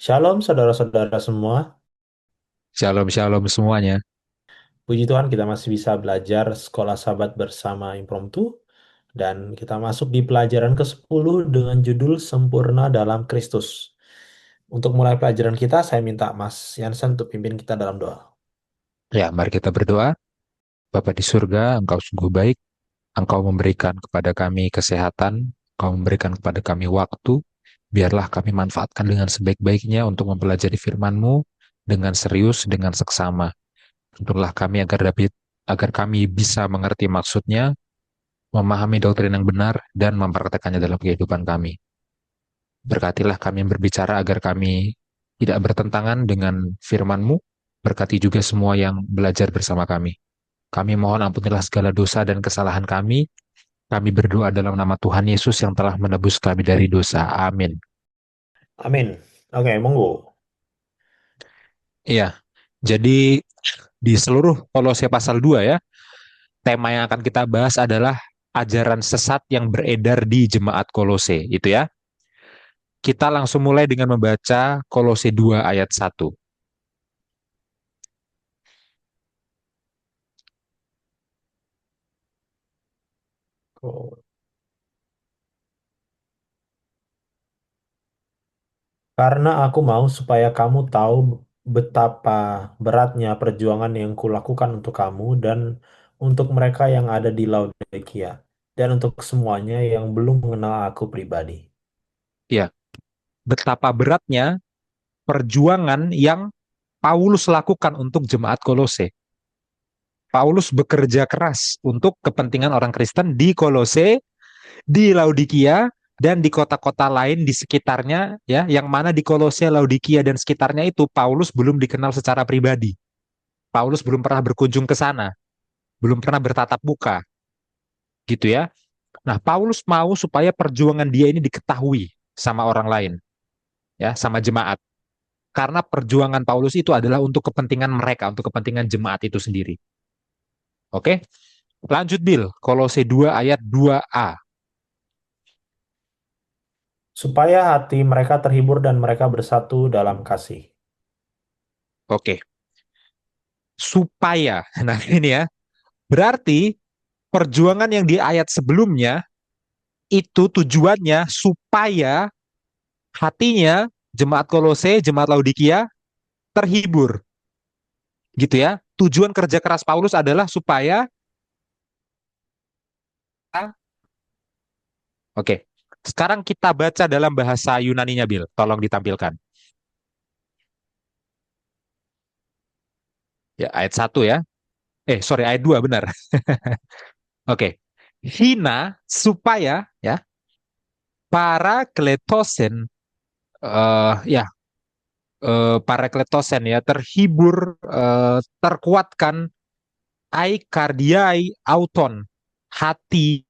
Shalom saudara-saudara semua. Shalom, shalom semuanya. Puji Tuhan kita masih bisa belajar Sekolah Sabat bersama Impromptu. Dan kita masuk di pelajaran ke-10 dengan judul Sempurna dalam Kristus. Untuk mulai pelajaran kita, saya minta Mas Yansen untuk pimpin kita dalam doa. Ya, mari kita berdoa. Bapa di surga, Engkau sungguh baik. Engkau memberikan kepada kami kesehatan. Engkau memberikan kepada kami waktu. Biarlah kami manfaatkan dengan sebaik-baiknya untuk mempelajari firman-Mu dengan serius, dengan seksama. Tuntunlah kami agar kami bisa mengerti maksudnya, memahami doktrin yang benar, dan mempraktekannya dalam kehidupan kami. Berkatilah kami yang berbicara agar kami tidak bertentangan dengan firman-Mu. Berkati juga semua yang belajar bersama kami. Kami mohon ampunilah segala dosa dan kesalahan kami. Kami berdoa dalam nama Tuhan Yesus yang telah menebus kami dari dosa. Amin. Amin. Oke, monggo. Iya, jadi di seluruh Kolose pasal 2 ya, tema yang akan kita bahas adalah ajaran sesat yang beredar di jemaat Kolose. Itu ya. Kita langsung mulai dengan membaca Kolose 2 ayat 1. Karena aku mau supaya kamu tahu betapa beratnya perjuangan yang kulakukan untuk kamu dan untuk mereka yang ada di Laodikia dan untuk semuanya yang belum mengenal aku pribadi. Ya, betapa beratnya perjuangan yang Paulus lakukan untuk jemaat Kolose. Paulus bekerja keras untuk kepentingan orang Kristen di Kolose, di Laodikia, dan di kota-kota lain di sekitarnya, ya, yang mana di Kolose, Laodikia, dan sekitarnya itu Paulus belum dikenal secara pribadi. Paulus belum pernah berkunjung ke sana, belum pernah bertatap muka, gitu ya. Nah, Paulus mau supaya perjuangan dia ini diketahui sama orang lain, ya, sama jemaat. Karena perjuangan Paulus itu adalah untuk kepentingan mereka, untuk kepentingan jemaat itu sendiri. Oke? Lanjut, Bill. Kolose 2 ayat 2a. Supaya hati mereka terhibur dan mereka bersatu dalam kasih. Oke. Supaya. Nah, ini ya. Berarti perjuangan yang di ayat sebelumnya itu tujuannya supaya hatinya jemaat Kolose, jemaat Laodikia terhibur. Gitu ya. Tujuan kerja keras Paulus adalah supaya Oke. Sekarang kita baca dalam bahasa Yunaninya, Bill. Tolong ditampilkan. Ya, ayat 1 ya. Sorry, ayat 2 benar. Oke. Hina supaya ya para kletosen ya para kletosen ya terhibur, terkuatkan ai kardiai auton hati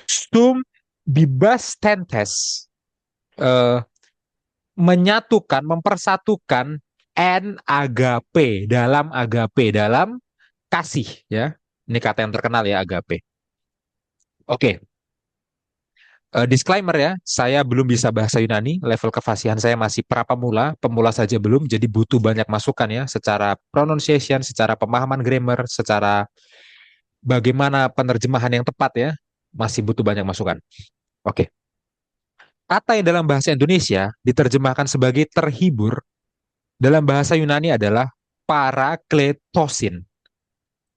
stum bibas tentes, eh, menyatukan, mempersatukan dalam kasih ya. Ini kata yang terkenal ya, agape. Oke, disclaimer ya, saya belum bisa bahasa Yunani, level kefasihan saya masih pra-pemula, pemula saja belum, jadi butuh banyak masukan ya, secara pronunciation, secara pemahaman grammar, secara bagaimana penerjemahan yang tepat ya, masih butuh banyak masukan. Oke, kata yang dalam bahasa Indonesia diterjemahkan sebagai terhibur, dalam bahasa Yunani adalah parakletosin,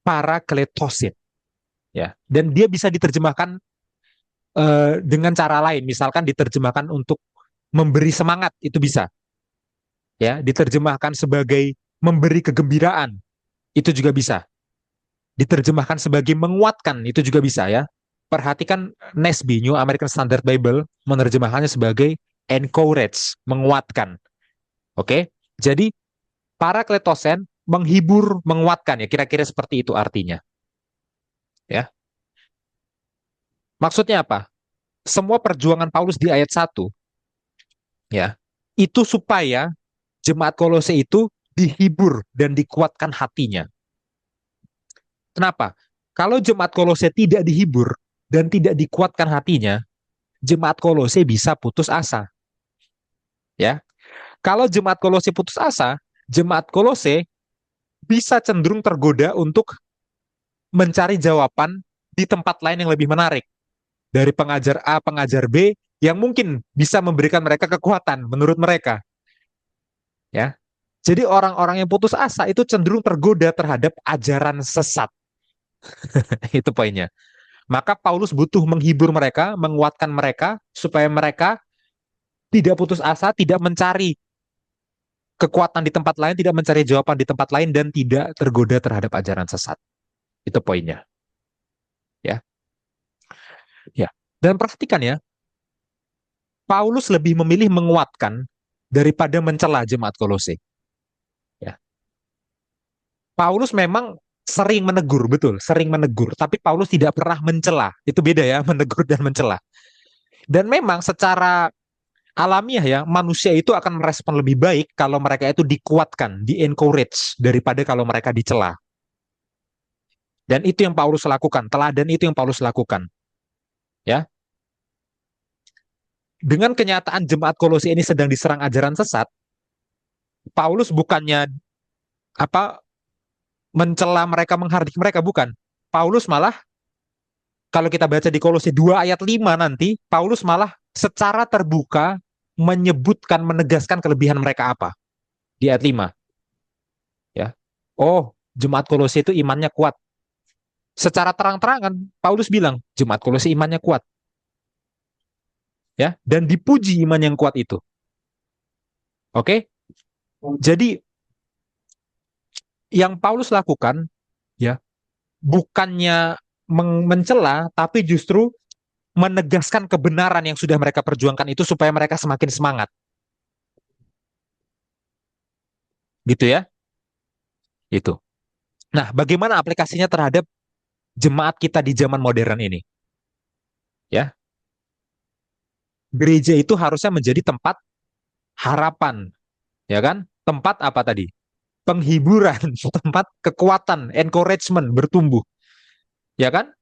parakletosin ya, dan dia bisa diterjemahkan dengan cara lain, misalkan diterjemahkan untuk memberi semangat, itu bisa ya, diterjemahkan sebagai memberi kegembiraan, itu juga bisa, diterjemahkan sebagai menguatkan, itu juga bisa ya. Perhatikan NASB, New American Standard Bible, menerjemahkannya sebagai encourage, menguatkan. Oke, jadi para kletosen menghibur, menguatkan ya, kira-kira seperti itu artinya ya. Maksudnya apa? Semua perjuangan Paulus di ayat 1 ya, itu supaya jemaat Kolose itu dihibur dan dikuatkan hatinya. Kenapa? Kalau jemaat Kolose tidak dihibur dan tidak dikuatkan hatinya, jemaat Kolose bisa putus asa. Ya, kalau jemaat Kolose putus asa, jemaat Kolose bisa cenderung tergoda untuk mencari jawaban di tempat lain yang lebih menarik dari pengajar A, pengajar B yang mungkin bisa memberikan mereka kekuatan menurut mereka, ya. Jadi orang-orang yang putus asa itu cenderung tergoda terhadap ajaran sesat. Itu poinnya. Maka Paulus butuh menghibur mereka, menguatkan mereka supaya mereka tidak putus asa, tidak mencari kekuatan di tempat lain, tidak mencari jawaban di tempat lain dan tidak tergoda terhadap ajaran sesat. Itu poinnya, ya. Ya. Dan perhatikan ya, Paulus lebih memilih menguatkan daripada mencela jemaat Kolose. Ya. Paulus memang sering menegur, betul, sering menegur, tapi Paulus tidak pernah mencela. Itu beda ya, menegur dan mencela. Dan memang secara alamiah ya, manusia itu akan merespon lebih baik kalau mereka itu dikuatkan, di-encourage daripada kalau mereka dicela. Dan itu yang Paulus lakukan, teladan itu yang Paulus lakukan. Ya, dengan kenyataan jemaat Kolose ini sedang diserang ajaran sesat, Paulus bukannya apa mencela mereka, menghardik mereka, bukan. Paulus malah kalau kita baca di Kolose 2 ayat 5 nanti, Paulus malah secara terbuka menyebutkan, menegaskan kelebihan mereka apa di ayat 5. Ya. Oh, jemaat Kolose itu imannya kuat. Secara terang-terangan Paulus bilang, jemaat Kolose imannya kuat. Ya, dan dipuji iman yang kuat itu. Oke? Jadi yang Paulus lakukan ya, bukannya mencela tapi justru menegaskan kebenaran yang sudah mereka perjuangkan itu supaya mereka semakin semangat. Gitu ya. Itu. Nah, bagaimana aplikasinya terhadap jemaat kita di zaman modern ini? Ya. Gereja itu harusnya menjadi tempat harapan, ya kan? Tempat apa tadi? Penghiburan, tempat kekuatan, encouragement bertumbuh. Ya kan?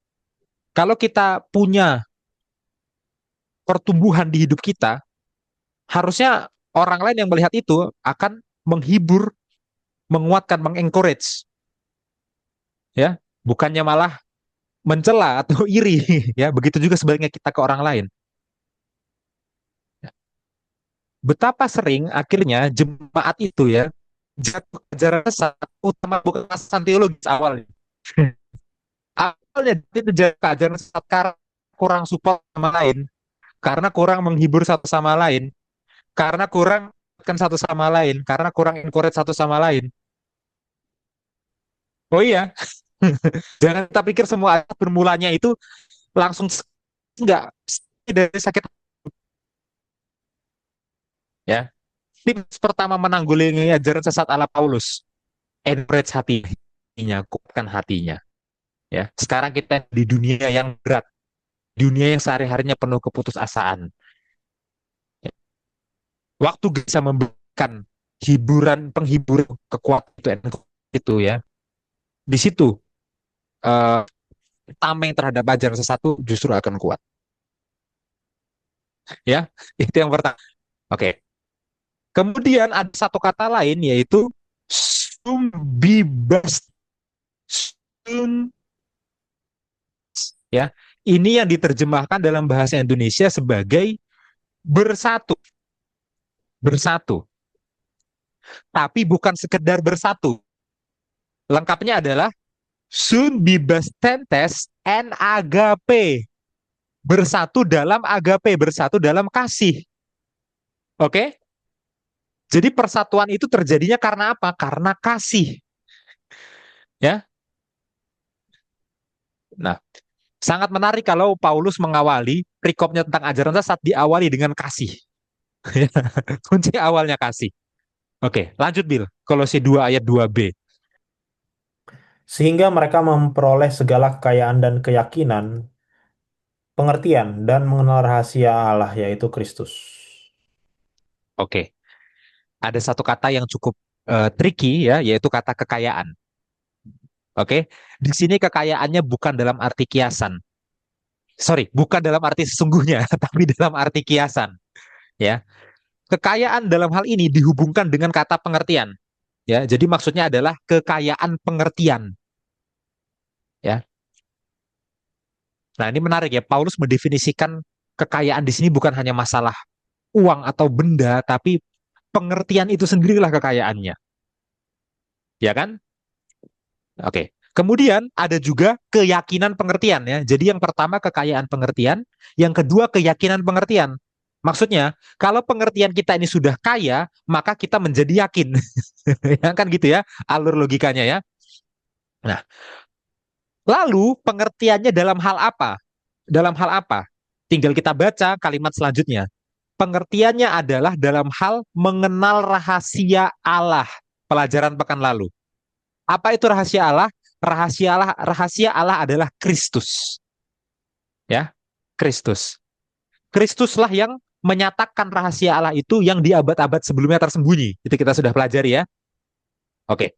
Kalau kita punya pertumbuhan di hidup kita, harusnya orang lain yang melihat itu akan menghibur, menguatkan, mengencourage, ya, bukannya malah mencela atau iri, ya. Begitu juga sebaliknya kita ke orang lain. Betapa sering akhirnya jemaat itu ya jatuh ke ajaran sesat, utama bukan alasan teologis awalnya. Awalnya itu jatuh ke ajaran sesat karena kurang support sama lain, karena kurang menghibur satu sama lain, karena kurang kan satu sama lain, karena kurang encourage satu sama lain. Oh iya, jangan kita pikir semua bermulanya itu langsung enggak dari sakit ya. Tips pertama menanggulangi ajaran sesat ala Paulus, encourage hatinya, kuatkan hatinya. Ya, sekarang kita di dunia yang berat, dunia yang sehari-harinya penuh keputusasaan. Ya. Waktu bisa memberikan hiburan, penghiburan kekuatan itu ya. Di situ eh, tameng terhadap ajaran sesat justru akan kuat. Ya, itu yang pertama. Oke. Kemudian ada satu kata lain yaitu sumbibas. Sun, ya. Ini yang diterjemahkan dalam bahasa Indonesia sebagai bersatu. Bersatu. Tapi bukan sekedar bersatu. Lengkapnya adalah sun bibas tentes en agape. Bersatu dalam agape, bersatu dalam kasih. Oke? Jadi persatuan itu terjadinya karena apa? Karena kasih. Ya. Nah, sangat menarik kalau Paulus mengawali perikopnya tentang ajaran sesat diawali dengan kasih. Kunci awalnya kasih. Oke, lanjut Bill. Kolose 2 ayat 2b. Sehingga mereka memperoleh segala kekayaan dan keyakinan, pengertian, dan mengenal rahasia Allah, yaitu Kristus. Oke, ada satu kata yang cukup tricky ya, yaitu kata kekayaan. Oke, di sini kekayaannya bukan dalam arti kiasan. Sorry, bukan dalam arti sesungguhnya, tapi dalam arti kiasan. Ya, kekayaan dalam hal ini dihubungkan dengan kata pengertian. Ya, jadi maksudnya adalah kekayaan pengertian. Ya, nah ini menarik ya. Paulus mendefinisikan kekayaan di sini bukan hanya masalah uang atau benda, tapi pengertian itu sendirilah kekayaannya. Ya kan? Oke. Kemudian ada juga keyakinan pengertian ya. Jadi yang pertama kekayaan pengertian, yang kedua keyakinan pengertian. Maksudnya, kalau pengertian kita ini sudah kaya, maka kita menjadi yakin. Ya kan gitu ya, alur logikanya ya. Nah, lalu pengertiannya dalam hal apa? Dalam hal apa? Tinggal kita baca kalimat selanjutnya. Pengertiannya adalah dalam hal mengenal rahasia Allah. Pelajaran pekan lalu. Apa itu rahasia Allah? Rahasia Allah adalah Kristus. Ya, Kristus. Kristuslah yang menyatakan rahasia Allah itu yang di abad-abad sebelumnya tersembunyi. Itu kita sudah pelajari ya. Oke.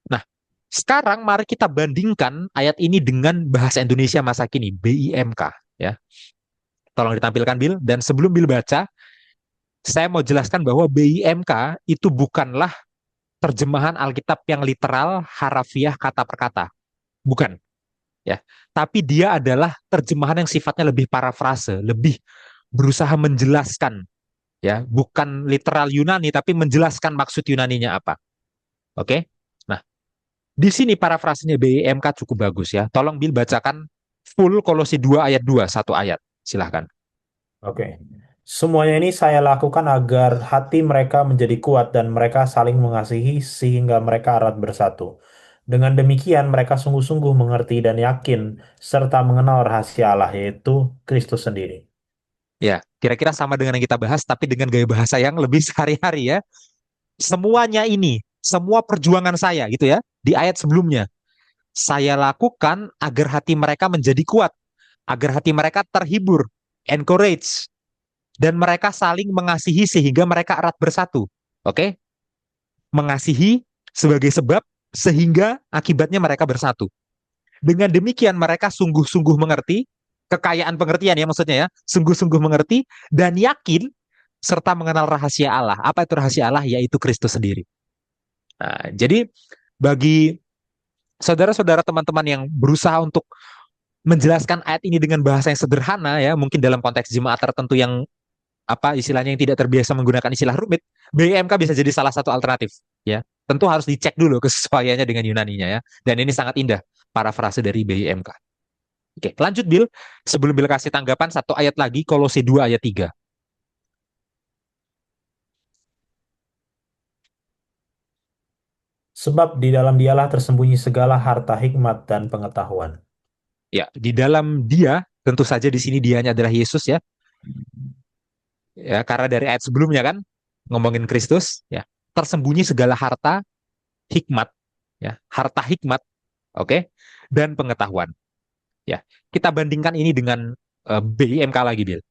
Nah, sekarang mari kita bandingkan ayat ini dengan bahasa Indonesia masa kini, BIMK ya. Tolong ditampilkan Bill, dan sebelum Bill baca, saya mau jelaskan bahwa BIMK itu bukanlah terjemahan Alkitab yang literal, harafiah, kata per kata. Bukan, ya. Tapi dia adalah terjemahan yang sifatnya lebih parafrase, lebih berusaha menjelaskan, ya, bukan literal Yunani, tapi menjelaskan maksud Yunaninya apa. Oke? Nah, di sini parafrasenya BIMK cukup bagus ya. Tolong Bill bacakan full Kolose 2 ayat 2, satu ayat. Silahkan. Oke. Semuanya ini saya lakukan agar hati mereka menjadi kuat dan mereka saling mengasihi sehingga mereka erat bersatu. Dengan demikian mereka sungguh-sungguh mengerti dan yakin serta mengenal rahasia Allah yaitu Kristus sendiri. Ya, kira-kira sama dengan yang kita bahas, tapi dengan gaya bahasa yang lebih sehari-hari ya. Semuanya ini, semua perjuangan saya gitu ya, di ayat sebelumnya. Saya lakukan agar hati mereka menjadi kuat, agar hati mereka terhibur, encourage, dan mereka saling mengasihi sehingga mereka erat bersatu. Oke? Mengasihi sebagai sebab sehingga akibatnya mereka bersatu. Dengan demikian mereka sungguh-sungguh mengerti, kekayaan pengertian ya maksudnya ya, sungguh-sungguh mengerti dan yakin serta mengenal rahasia Allah. Apa itu rahasia Allah? Yaitu Kristus sendiri. Nah, jadi bagi saudara-saudara teman-teman yang berusaha untuk menjelaskan ayat ini dengan bahasa yang sederhana ya, mungkin dalam konteks jemaat tertentu yang apa istilahnya yang tidak terbiasa menggunakan istilah rumit, BMK bisa jadi salah satu alternatif ya. Tentu harus dicek dulu kesesuaiannya dengan Yunaninya ya. Dan ini sangat indah parafrase dari BMK. Oke, lanjut Bill. Sebelum Bill kasih tanggapan, satu ayat lagi, Kolose 2 ayat 3. Sebab di dalam dialah tersembunyi segala harta hikmat dan pengetahuan. Ya, di dalam dia, tentu saja di sini dianya adalah Yesus ya. Ya, karena dari ayat sebelumnya kan ngomongin Kristus ya. Tersembunyi segala harta hikmat ya, harta hikmat, oke, dan pengetahuan. Ya, kita bandingkan ini dengan BIMK lagi, Bill.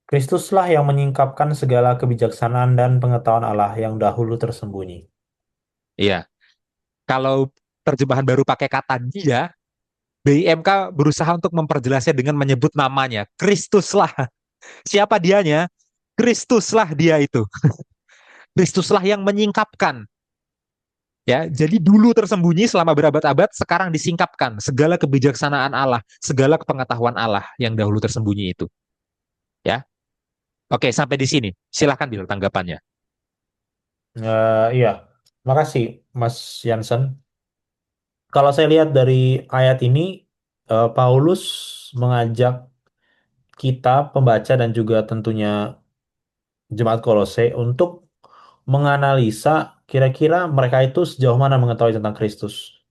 Kristuslah yang menyingkapkan segala kebijaksanaan dan pengetahuan Allah yang dahulu tersembunyi. Iya, kalau terjemahan baru pakai kata dia, BIMK berusaha untuk memperjelasnya dengan menyebut namanya. Kristuslah. Siapa dianya? Kristuslah dia itu. Kristuslah yang menyingkapkan. Ya, jadi dulu tersembunyi selama berabad-abad, sekarang disingkapkan segala kebijaksanaan Allah, segala kepengetahuan Allah yang dahulu tersembunyi itu. Ya, oke sampai di sini. Silahkan Bill tanggapannya. Iya, makasih Mas Jansen. Kalau saya lihat dari ayat ini, Paulus mengajak kita, pembaca dan juga tentunya jemaat Kolose untuk menganalisa kira-kira mereka itu sejauh mana mengetahui tentang Kristus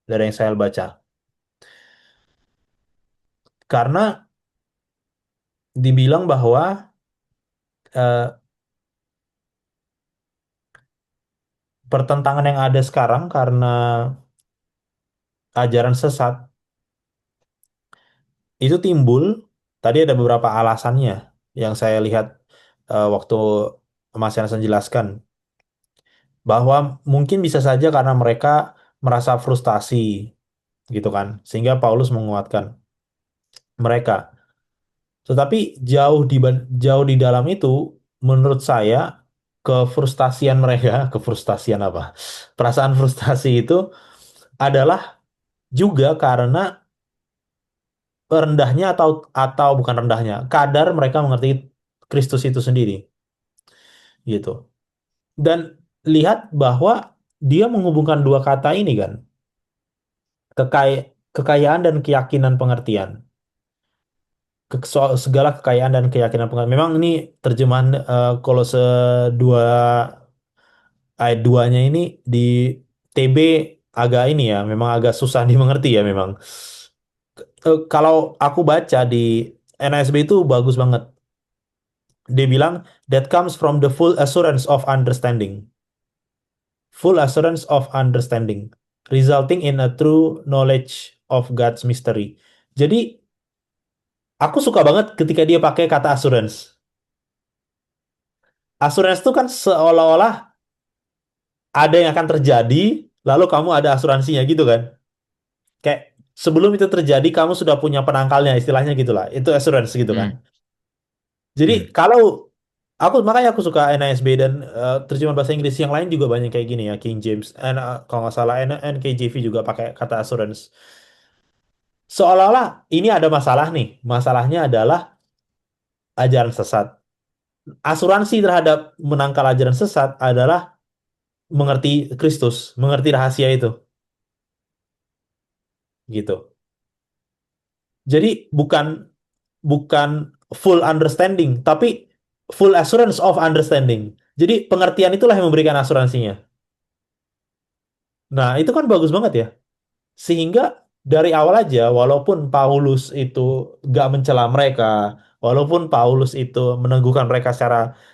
dari yang saya baca. Karena dibilang bahwa eh, pertentangan yang ada sekarang karena ajaran sesat itu timbul. Tadi ada beberapa alasannya yang saya lihat waktu Mas Yansen jelaskan bahwa mungkin bisa saja karena mereka merasa frustasi gitu kan, sehingga Paulus menguatkan mereka Tetapi jauh di dalam itu, menurut saya, kefrustasian mereka, kefrustasian apa? Perasaan frustasi itu adalah juga karena rendahnya atau bukan rendahnya, kadar mereka mengerti Kristus itu sendiri, gitu. Dan lihat bahwa dia menghubungkan dua kata ini kan, kekayaan dan keyakinan pengertian. Soal segala kekayaan dan keyakinan pengertian. Memang ini terjemahan Kolose 2 ayat 2-nya ini di TB agak ini ya, memang agak susah dimengerti ya memang. Kalau aku baca di NASB itu bagus banget. Dia bilang, that comes from the full assurance of understanding. Full assurance of understanding. Resulting in a true knowledge of God's mystery. Jadi, aku suka banget ketika dia pakai kata assurance. Assurance itu kan seolah-olah ada yang akan terjadi, lalu kamu ada asuransinya gitu kan. Kayak sebelum itu terjadi, kamu sudah punya penangkalnya, istilahnya gitulah. Itu assurance gitu kan. Hmm, Jadi, hmm. kalau makanya aku suka NASB dan terjemahan bahasa Inggris yang lain juga banyak kayak gini ya, King James, kalau nggak salah NKJV juga pakai kata assurance. Seolah-olah ini ada masalah nih. Masalahnya adalah ajaran sesat. Asuransi terhadap menangkal ajaran sesat adalah mengerti Kristus, mengerti rahasia itu, gitu. Jadi bukan bukan full understanding, tapi full assurance of understanding. Jadi pengertian itulah yang memberikan asuransinya. Nah, itu kan bagus banget ya. Sehingga dari awal aja, walaupun Paulus itu gak mencela mereka, walaupun Paulus itu meneguhkan mereka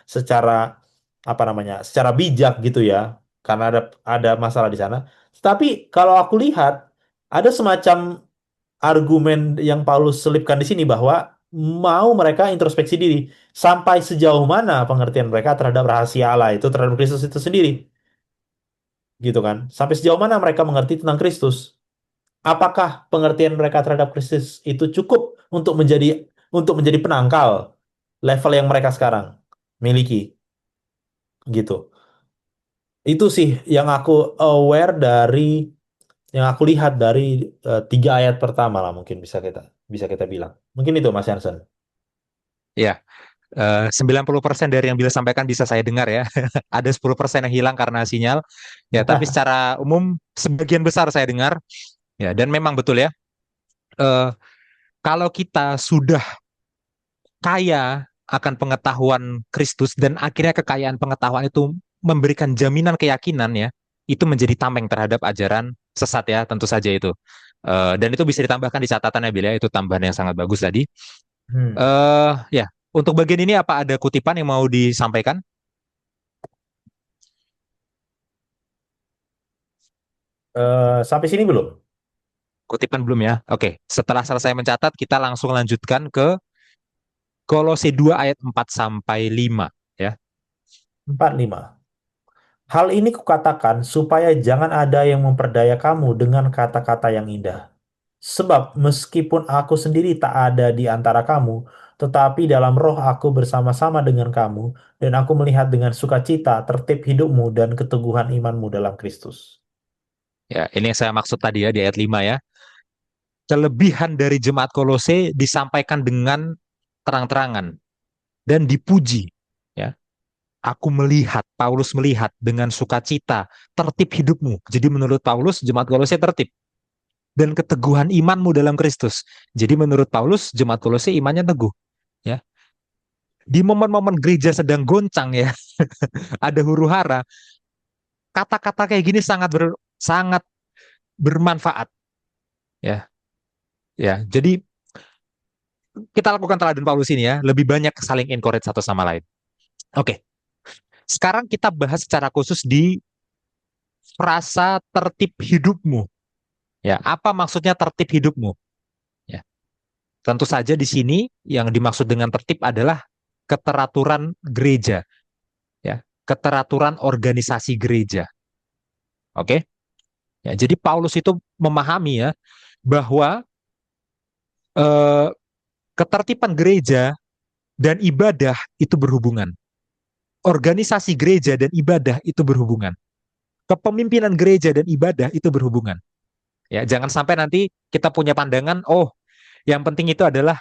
secara apa namanya, secara bijak gitu ya, karena ada masalah di sana. Tapi kalau aku lihat ada semacam argumen yang Paulus selipkan di sini bahwa mau mereka introspeksi diri sampai sejauh mana pengertian mereka terhadap rahasia Allah itu terhadap Kristus itu sendiri, gitu kan? Sampai sejauh mana mereka mengerti tentang Kristus? Apakah pengertian mereka terhadap Kristus itu cukup untuk menjadi penangkal level yang mereka sekarang miliki gitu. Itu sih yang aku aware yang aku lihat dari 3 ayat pertama lah mungkin bisa kita bilang. Mungkin itu Mas Jansen. Ya, 90% dari yang Bila sampaikan bisa saya dengar ya. Ada 10% yang hilang karena sinyal. Ya, tapi secara umum sebagian besar saya dengar. Ya, dan memang betul ya. eh, Kalau kita sudah kaya akan pengetahuan Kristus dan akhirnya kekayaan pengetahuan itu memberikan jaminan keyakinan ya, itu menjadi tameng terhadap ajaran sesat ya, tentu saja itu. Dan itu bisa ditambahkan di catatannya Bila, itu tambahan yang sangat bagus tadi. Hmm. Ya, untuk bagian ini apa ada kutipan yang mau disampaikan? Sampai sini belum? Kutipan belum ya? Oke, setelah selesai mencatat kita langsung lanjutkan ke Kolose 2 ayat 4 sampai 5 ya. 45. Hal ini kukatakan supaya jangan ada yang memperdaya kamu dengan kata-kata yang indah. Sebab meskipun aku sendiri tak ada di antara kamu, tetapi dalam roh aku bersama-sama dengan kamu, dan aku melihat dengan sukacita tertib hidupmu dan keteguhan imanmu dalam Kristus. Ya, ini yang saya maksud tadi ya di ayat 5 ya. Kelebihan dari jemaat Kolose disampaikan dengan terang-terangan dan dipuji ya. Aku melihat, Paulus melihat dengan sukacita tertib hidupmu. Jadi menurut Paulus jemaat Kolose tertib dan keteguhan imanmu dalam Kristus. Jadi menurut Paulus jemaat Kolose imannya teguh ya. Di momen-momen gereja sedang goncang ya, ada huru-hara, kata-kata kayak gini sangat bermanfaat ya. Ya, jadi kita lakukan teladan Paulus ini ya, lebih banyak saling encourage satu sama lain. Oke, sekarang kita bahas secara khusus di frasa tertib hidupmu. Ya, apa maksudnya tertib hidupmu? Ya, tentu saja di sini yang dimaksud dengan tertib adalah keteraturan gereja, ya, keteraturan organisasi gereja. Oke, ya, jadi Paulus itu memahami ya bahwa eh, ketertiban gereja dan ibadah itu berhubungan. Organisasi gereja dan ibadah itu berhubungan. Kepemimpinan gereja dan ibadah itu berhubungan. Ya, jangan sampai nanti kita punya pandangan, oh, yang penting itu adalah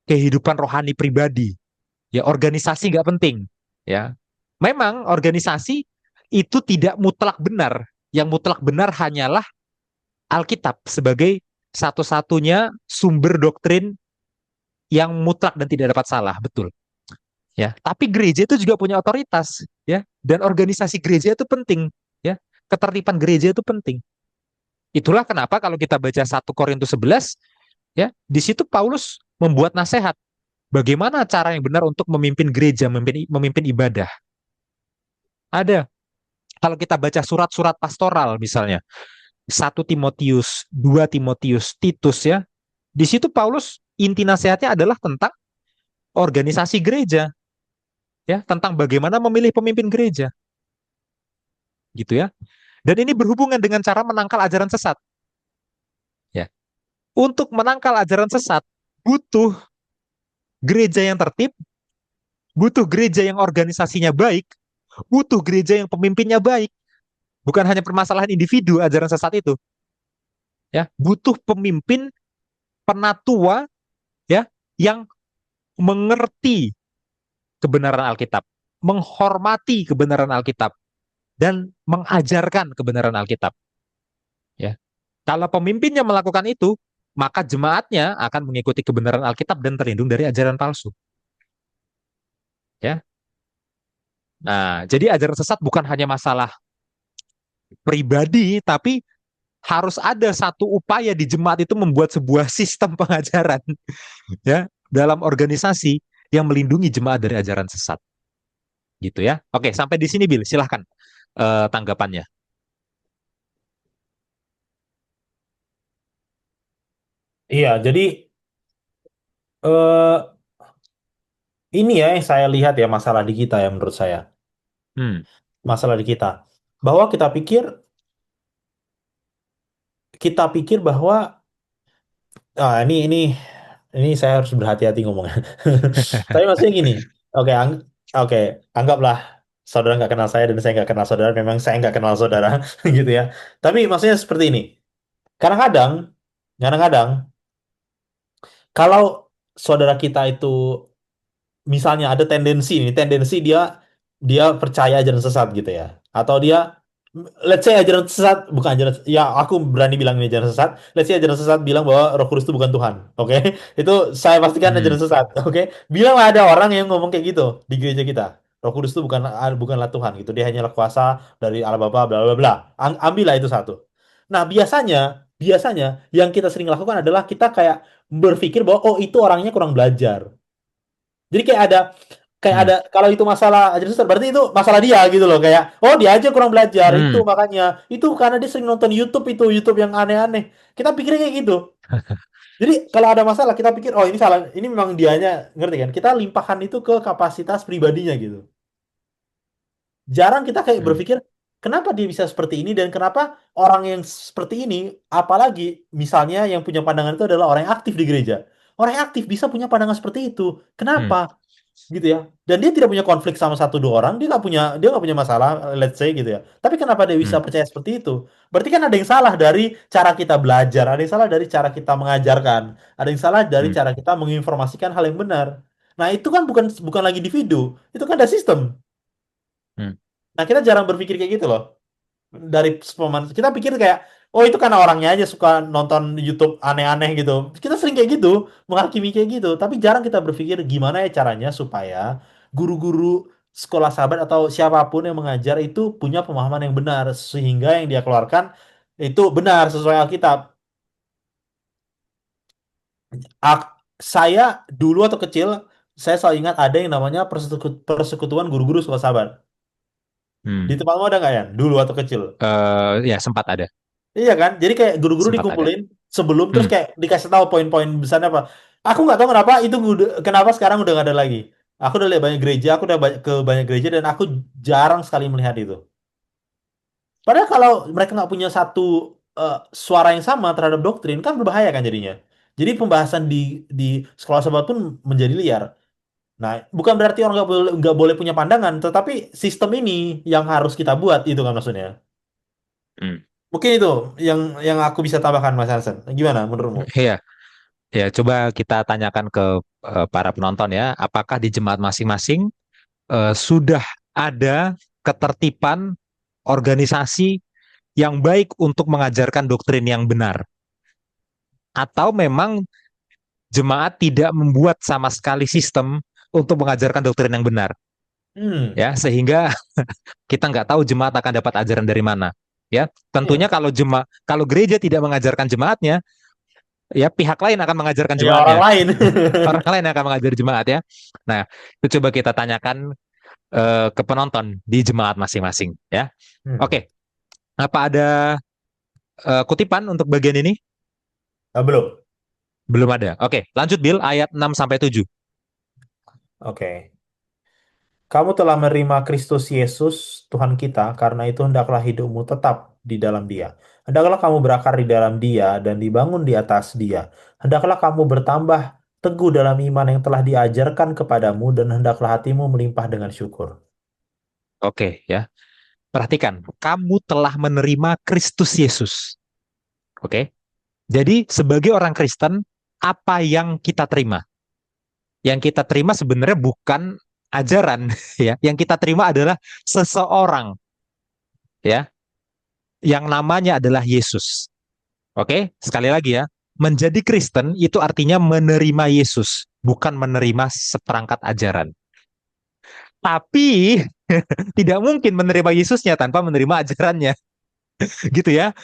kehidupan rohani pribadi. Ya, organisasi nggak penting. Ya, memang organisasi itu tidak mutlak benar. Yang mutlak benar hanyalah Alkitab sebagai satu-satunya sumber doktrin yang mutlak dan tidak dapat salah, betul. Ya, tapi gereja itu juga punya otoritas, ya, dan organisasi gereja itu penting, ya. Ketertiban gereja itu penting. Itulah kenapa kalau kita baca 1 Korintus 11, ya, di situ Paulus membuat nasihat bagaimana cara yang benar untuk memimpin gereja, memimpin ibadah. Ada. Kalau kita baca surat-surat pastoral misalnya, 1 Timotius, 2 Timotius, Titus, ya. Di situ Paulus inti nasihatnya adalah tentang organisasi gereja, ya, tentang bagaimana memilih pemimpin gereja, gitu ya. Dan ini berhubungan dengan cara menangkal ajaran sesat, ya. Untuk menangkal ajaran sesat butuh gereja yang tertib, butuh gereja yang organisasinya baik, butuh gereja yang pemimpinnya baik. Bukan hanya permasalahan individu ajaran sesat itu, ya. Butuh pemimpin penatua, ya, yang mengerti kebenaran Alkitab, menghormati kebenaran Alkitab, dan mengajarkan kebenaran Alkitab. Ya, kalau pemimpinnya melakukan itu, maka jemaatnya akan mengikuti kebenaran Alkitab dan terlindung dari ajaran palsu. Ya, nah, jadi ajaran sesat bukan hanya masalah pribadi, tapi harus ada satu upaya di jemaat itu membuat sebuah sistem pengajaran, ya, dalam organisasi yang melindungi jemaat dari ajaran sesat. Gitu ya. Oke, sampai di sini Bill, silahkan tanggapannya. Iya, jadi eh, ini ya yang saya lihat ya masalah di kita ya menurut saya. Hmm, Masalah di kita. Bahwa kita pikir bahwa ini saya harus berhati-hati ngomongnya. Tapi maksudnya gini, oke, oke, anggaplah saudara nggak kenal saya dan saya nggak kenal saudara. Memang saya nggak kenal saudara, gitu ya. Tapi maksudnya seperti ini. Kadang-kadang, kadang-kadang, kalau saudara kita itu misalnya ada tendensi dia dia percaya ajaran sesat gitu ya, atau dia let's say ajaran sesat bukan ajaran ya aku berani bilang ini ajaran sesat, let's say ajaran sesat bilang bahwa Roh Kudus itu bukan Tuhan, oke. Itu saya pastikan hmm, ajaran sesat, oke. Bilanglah ada orang yang ngomong kayak gitu di gereja kita, Roh Kudus itu bukanlah Tuhan gitu, dia hanyalah kuasa dari Allah Bapa bla bla bla. Ambillah itu satu. Nah, biasanya biasanya yang kita sering lakukan adalah kita kayak berpikir bahwa oh itu orangnya kurang belajar. Jadi kayak ada hmm, kalau itu masalah ajaran sesat berarti itu masalah dia gitu loh, kayak oh dia aja kurang belajar itu hmm, makanya itu karena dia sering nonton YouTube yang aneh-aneh. Kita pikirnya kayak gitu. Jadi kalau ada masalah kita pikir oh ini salah, ini memang dianya, ngerti kan? Kita limpahkan itu ke kapasitas pribadinya gitu. Jarang kita kayak hmm, berpikir kenapa dia bisa seperti ini dan kenapa orang yang seperti ini, apalagi misalnya yang punya pandangan itu adalah orang yang aktif di gereja. Orang yang aktif bisa punya pandangan seperti itu. hmm, Kenapa? Gitu ya. Dan dia tidak punya konflik sama satu dua orang, dia nggak punya masalah, let's say gitu ya. Tapi kenapa dia bisa hmm, percaya seperti itu? Berarti kan ada yang salah dari cara kita belajar, ada yang salah dari cara kita mengajarkan, ada yang salah dari hmm, cara kita menginformasikan hal yang benar. Nah, itu kan bukan bukan lagi individu, itu kan ada sistem. hmm, Nah, kita jarang berpikir kayak gitu loh. Dari pemain kita pikir kayak oh itu karena orangnya aja suka nonton YouTube aneh-aneh gitu. Kita sering kayak gitu, menghakimi kayak gitu, tapi jarang kita berpikir gimana ya caranya supaya guru-guru sekolah sahabat atau siapapun yang mengajar itu punya pemahaman yang benar sehingga yang dia keluarkan itu benar sesuai Alkitab. Saya dulu atau kecil saya selalu ingat ada yang namanya persekutuan guru-guru sekolah sahabat. Di hmm. tempatmu ada nggak ya? Dulu atau kecil? Ya sempat ada, Iya kan? Jadi kayak guru-guru sempat ada. dikumpulin sebelum terus Hmm, kayak dikasih tahu poin-poin besarnya apa. Aku nggak tahu kenapa sekarang udah nggak ada lagi. Aku udah lihat banyak gereja, aku udah ke banyak gereja dan aku jarang sekali melihat itu. Padahal kalau mereka nggak punya satu suara yang sama terhadap doktrin kan berbahaya kan jadinya. Jadi pembahasan di sekolah sahabat pun menjadi liar. Nah, bukan berarti orang nggak boleh punya pandangan, tetapi sistem ini yang harus kita buat itu kan maksudnya. Hmm. Mungkin itu yang aku bisa tambahkan Mas Hansen. Gimana menurutmu? Iya, ya coba kita tanyakan ke para penonton ya, apakah di jemaat masing-masing sudah ada ketertiban organisasi yang baik untuk mengajarkan doktrin yang benar, atau memang jemaat tidak membuat sama sekali sistem untuk mengajarkan doktrin yang benar, Hmm, ya, sehingga kita nggak tahu jemaat akan dapat ajaran dari mana. Ya, tentunya iya. kalau gereja tidak mengajarkan jemaatnya, ya pihak lain akan mengajarkan Ya orang jemaatnya. lain. Orang lain akan mengajar jemaat ya. Nah, itu coba kita tanyakan ke penonton di jemaat masing-masing ya. Hmm. Oke, apa ada kutipan untuk bagian ini? Ah, belum. Belum ada. Oke, lanjut Bill ayat 6 sampai 7. Oke. Kamu telah menerima Kristus Yesus, Tuhan kita, karena itu hendaklah hidupmu tetap di dalam Dia. Hendaklah kamu berakar di dalam Dia dan dibangun di atas Dia. Hendaklah kamu bertambah teguh dalam iman yang telah diajarkan kepadamu, dan hendaklah hatimu melimpah dengan syukur. Oke, ya. Perhatikan, kamu telah menerima Kristus Yesus. Oke. Jadi sebagai orang Kristen, apa yang kita terima? Yang kita terima sebenarnya bukan ajaran ya. Yang kita terima adalah seseorang ya, yang namanya adalah Yesus. Oke, sekali lagi ya. Menjadi Kristen itu artinya menerima Yesus, bukan menerima seperangkat ajaran. Tapi tidak mungkin menerima Yesusnya tanpa menerima ajarannya, gitu ya.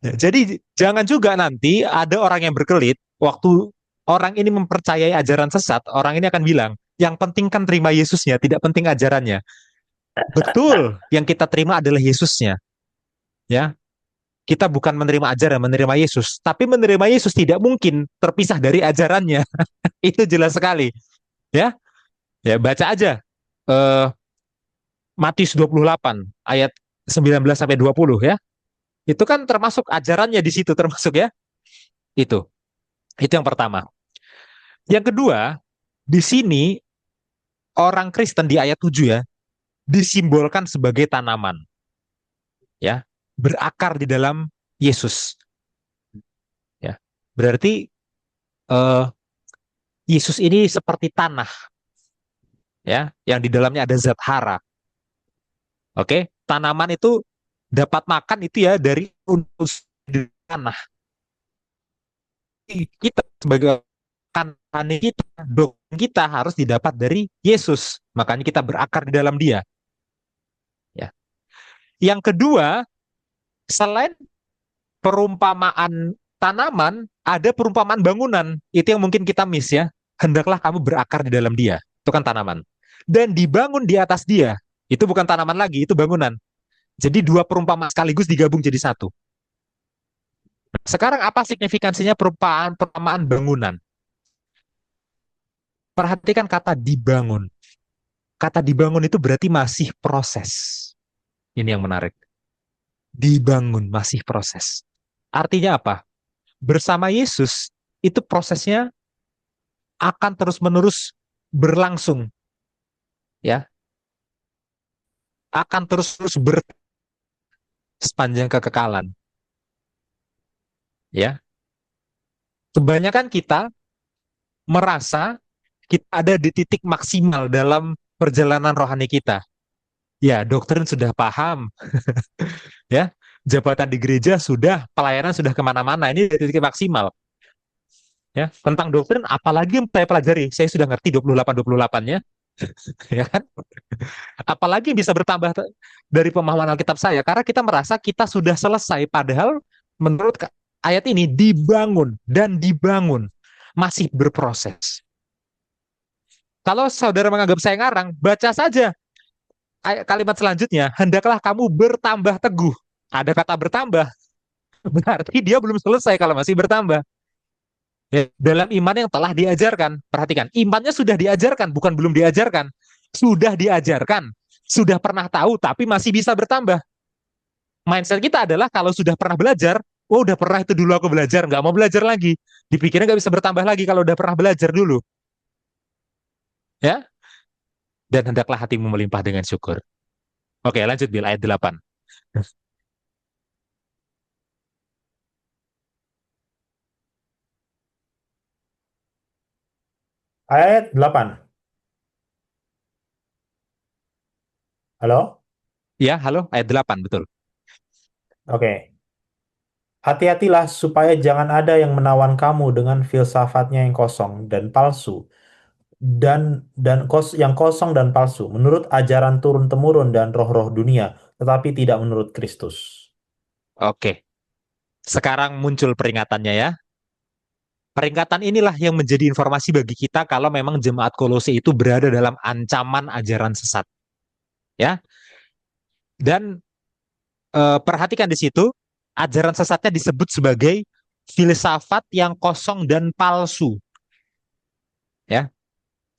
Jadi jangan juga nanti ada orang yang berkelit waktu orang ini mempercayai ajaran sesat, orang ini akan bilang, yang penting kan terima Yesusnya, tidak penting ajarannya. Betul, yang kita terima adalah Yesusnya, ya. Kita bukan menerima ajaran, menerima Yesus, tapi menerima Yesus tidak mungkin terpisah dari ajarannya. Itu jelas sekali, ya. Ya, baca aja Matius 28 ayat 19 sampai 20 ya. Itu kan termasuk ajarannya di situ termasuk ya. Itu. Itu yang pertama. Yang kedua, di sini orang Kristen di ayat 7 ya, disimbolkan sebagai tanaman, ya, berakar di dalam Yesus, ya. Berarti eh, Yesus ini seperti tanah, ya, yang di dalamnya ada zat hara. Oke, tanaman itu dapat makan itu ya dari unsur di tanah. Kita sebagai tani kita, doktrin kita harus didapat dari Yesus. Makanya kita berakar di dalam Dia. Ya. Yang kedua, selain perumpamaan tanaman, ada perumpamaan bangunan. Itu yang mungkin kita miss ya. Hendaklah kamu berakar di dalam Dia. Itu kan tanaman. Dan dibangun di atas Dia. Itu bukan tanaman lagi, itu bangunan. Jadi dua perumpamaan sekaligus digabung jadi satu. Sekarang apa signifikansinya perumpamaan bangunan? Perhatikan kata dibangun. Kata dibangun itu berarti masih proses. Ini yang menarik. Dibangun masih proses. Artinya apa? Bersama Yesus itu prosesnya akan terus-menerus berlangsung, ya. Akan terus-terus sepanjang kekekalan, ya. Kebanyakan kita merasa kita ada di titik maksimal dalam perjalanan rohani kita. Ya, doktrin sudah paham, ya. Jabatan di gereja sudah, pelayanan sudah kemana-mana. Ini dari titik maksimal. Ya, tentang doktrin, apalagi yang saya pelajari. Saya sudah ngerti 28-28-nya, ya kan? Apalagi bisa bertambah dari pemahaman Alkitab saya, karena kita merasa kita sudah selesai, padahal menurut ayat ini dibangun dan dibangun, masih berproses. Kalau saudara menganggap saya ngarang, baca saja kalimat selanjutnya, hendaklah kamu bertambah teguh. Ada kata bertambah, berarti dia belum selesai kalau masih bertambah. Ya, dalam iman yang telah diajarkan. Perhatikan, imannya sudah diajarkan, bukan belum diajarkan. Sudah diajarkan, sudah pernah tahu, tapi masih bisa bertambah. Mindset kita adalah kalau sudah pernah belajar, Oh, udah pernah itu dulu aku belajar, nggak mau belajar lagi. Dipikirnya nggak bisa bertambah lagi kalau udah pernah belajar dulu. Ya, dan hendaklah hatimu melimpah dengan syukur. Oke, lanjut Bil, ayat 8. Ayat 8. Halo? Ya, halo, ayat 8 betul. Oke. Hati-hatilah supaya jangan ada yang menawan kamu dengan filsafatnya yang kosong dan palsu yang kosong dan palsu menurut ajaran turun-temurun dan roh-roh dunia, tetapi tidak menurut Kristus. Oke, sekarang muncul peringatannya ya. Peringatan inilah yang menjadi informasi bagi kita kalau memang jemaat Kolose itu berada dalam ancaman ajaran sesat, ya. Dan perhatikan di situ, ajaran sesatnya disebut sebagai filsafat yang kosong dan palsu, ya.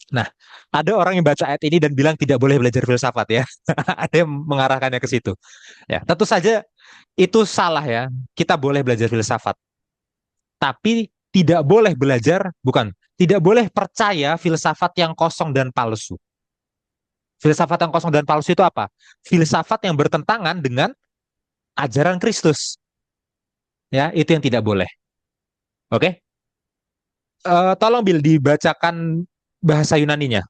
Nah, ada orang yang baca ayat ini dan bilang tidak boleh belajar filsafat ya. Ada yang mengarahkannya ke situ. Ya, tentu saja itu salah ya. Kita boleh belajar filsafat, tapi tidak boleh belajar, bukan, tidak boleh percaya filsafat yang kosong dan palsu. Filsafat yang kosong dan palsu itu apa? Filsafat yang bertentangan dengan ajaran Kristus. Ya, itu yang tidak boleh. Oke? Tolong Bill dibacakan bahasa Yunaninya.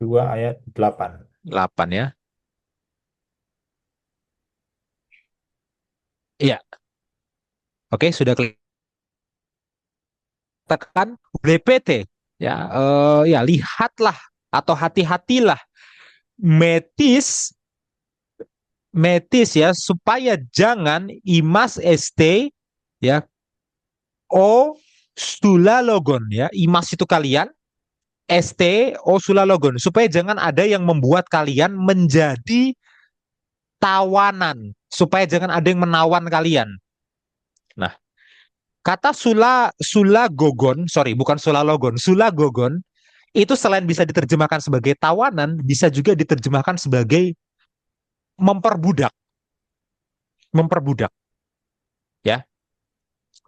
2 ayat 8. 8 ya. Iya, oke, sudah kelihatan BPT. Ya, ya lihatlah atau hati-hatilah metis metis ya supaya jangan imas este ya o sulalogon ya, imas itu kalian, este o sulalogon, supaya jangan ada yang membuat kalian menjadi tawanan, supaya jangan ada yang menawan kalian. Nah, kata sulagogon, sorry, bukan sulalogon, sulagogon itu selain bisa diterjemahkan sebagai tawanan, bisa juga diterjemahkan sebagai memperbudak, memperbudak ya.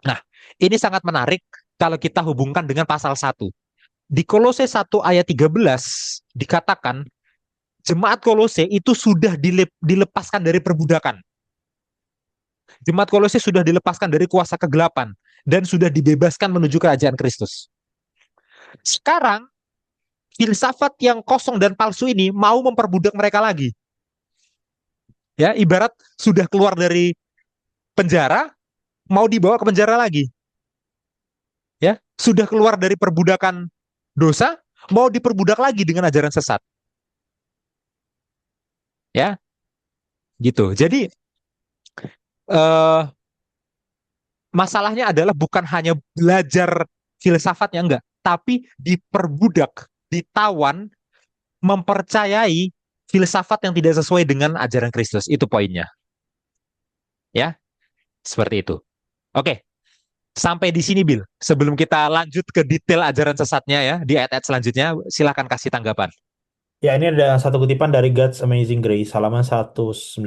Nah, ini sangat menarik kalau kita hubungkan dengan pasal 1. Di Kolose 1 ayat 13 dikatakan jemaat Kolose itu sudah dilepaskan dari perbudakan. Jemaat Kolose sudah dilepaskan dari kuasa kegelapan dan sudah dibebaskan menuju kerajaan Kristus. Sekarang filsafat yang kosong dan palsu ini mau memperbudak mereka lagi. Ya, ibarat sudah keluar dari penjara, mau dibawa ke penjara lagi. Ya, sudah keluar dari perbudakan dosa, mau diperbudak lagi dengan ajaran sesat. Ya, gitu. Jadi eh, masalahnya adalah bukan hanya belajar filsafatnya enggak, tapi diperbudak, ditawan, mempercayai filsafat yang tidak sesuai dengan ajaran Kristus. Itu poinnya. Ya, seperti itu. Oke, sampai di sini Bill. Sebelum kita lanjut ke detail ajaran sesatnya ya, di ayat-ayat selanjutnya, silakan kasih tanggapan. Ya, ini ada satu kutipan dari God's Amazing Grace, halaman 197.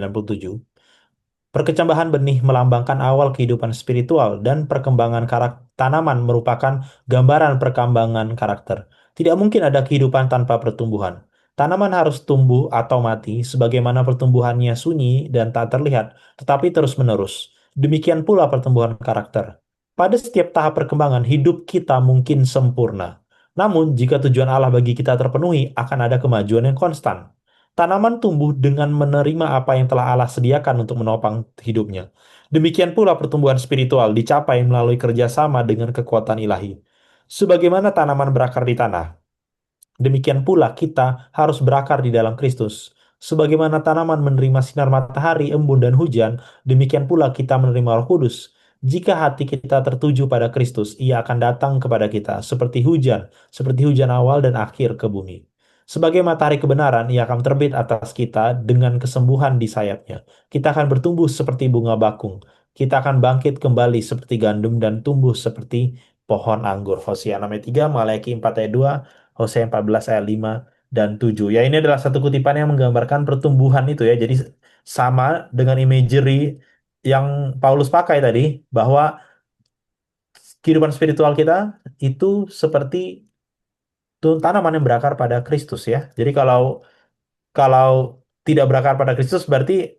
Perkecambahan benih melambangkan awal kehidupan spiritual dan perkembangan karakter tanaman merupakan gambaran perkembangan karakter. Tidak mungkin ada kehidupan tanpa pertumbuhan. Tanaman harus tumbuh atau mati sebagaimana pertumbuhannya sunyi dan tak terlihat, tetapi terus-menerus. Demikian pula pertumbuhan karakter. Pada setiap tahap perkembangan, hidup kita mungkin sempurna. Namun, jika tujuan Allah bagi kita terpenuhi, akan ada kemajuan yang konstan. Tanaman tumbuh dengan menerima apa yang telah Allah sediakan untuk menopang hidupnya. Demikian pula pertumbuhan spiritual dicapai melalui kerjasama dengan kekuatan ilahi. Sebagaimana tanaman berakar di tanah, demikian pula kita harus berakar di dalam Kristus. Sebagaimana tanaman menerima sinar matahari, embun, dan hujan, demikian pula kita menerima Roh Kudus. Jika hati kita tertuju pada Kristus, Ia akan datang kepada kita seperti hujan awal dan akhir ke bumi. Sebagai matahari kebenaran, Ia akan terbit atas kita dengan kesembuhan di sayapnya. Kita akan bertumbuh seperti bunga bakung. Kita akan bangkit kembali seperti gandum dan tumbuh seperti pohon anggur. Hosea 6 ayat 3, Malaki 4 ayat 2, Hosea 14 ayat 5, dan 7. Ya, ini adalah satu kutipan yang menggambarkan pertumbuhan itu ya. Jadi sama dengan imagery yang Paulus pakai tadi, bahwa kehidupan spiritual kita itu seperti tanaman yang berakar pada Kristus ya. Jadi kalau kalau tidak berakar pada Kristus berarti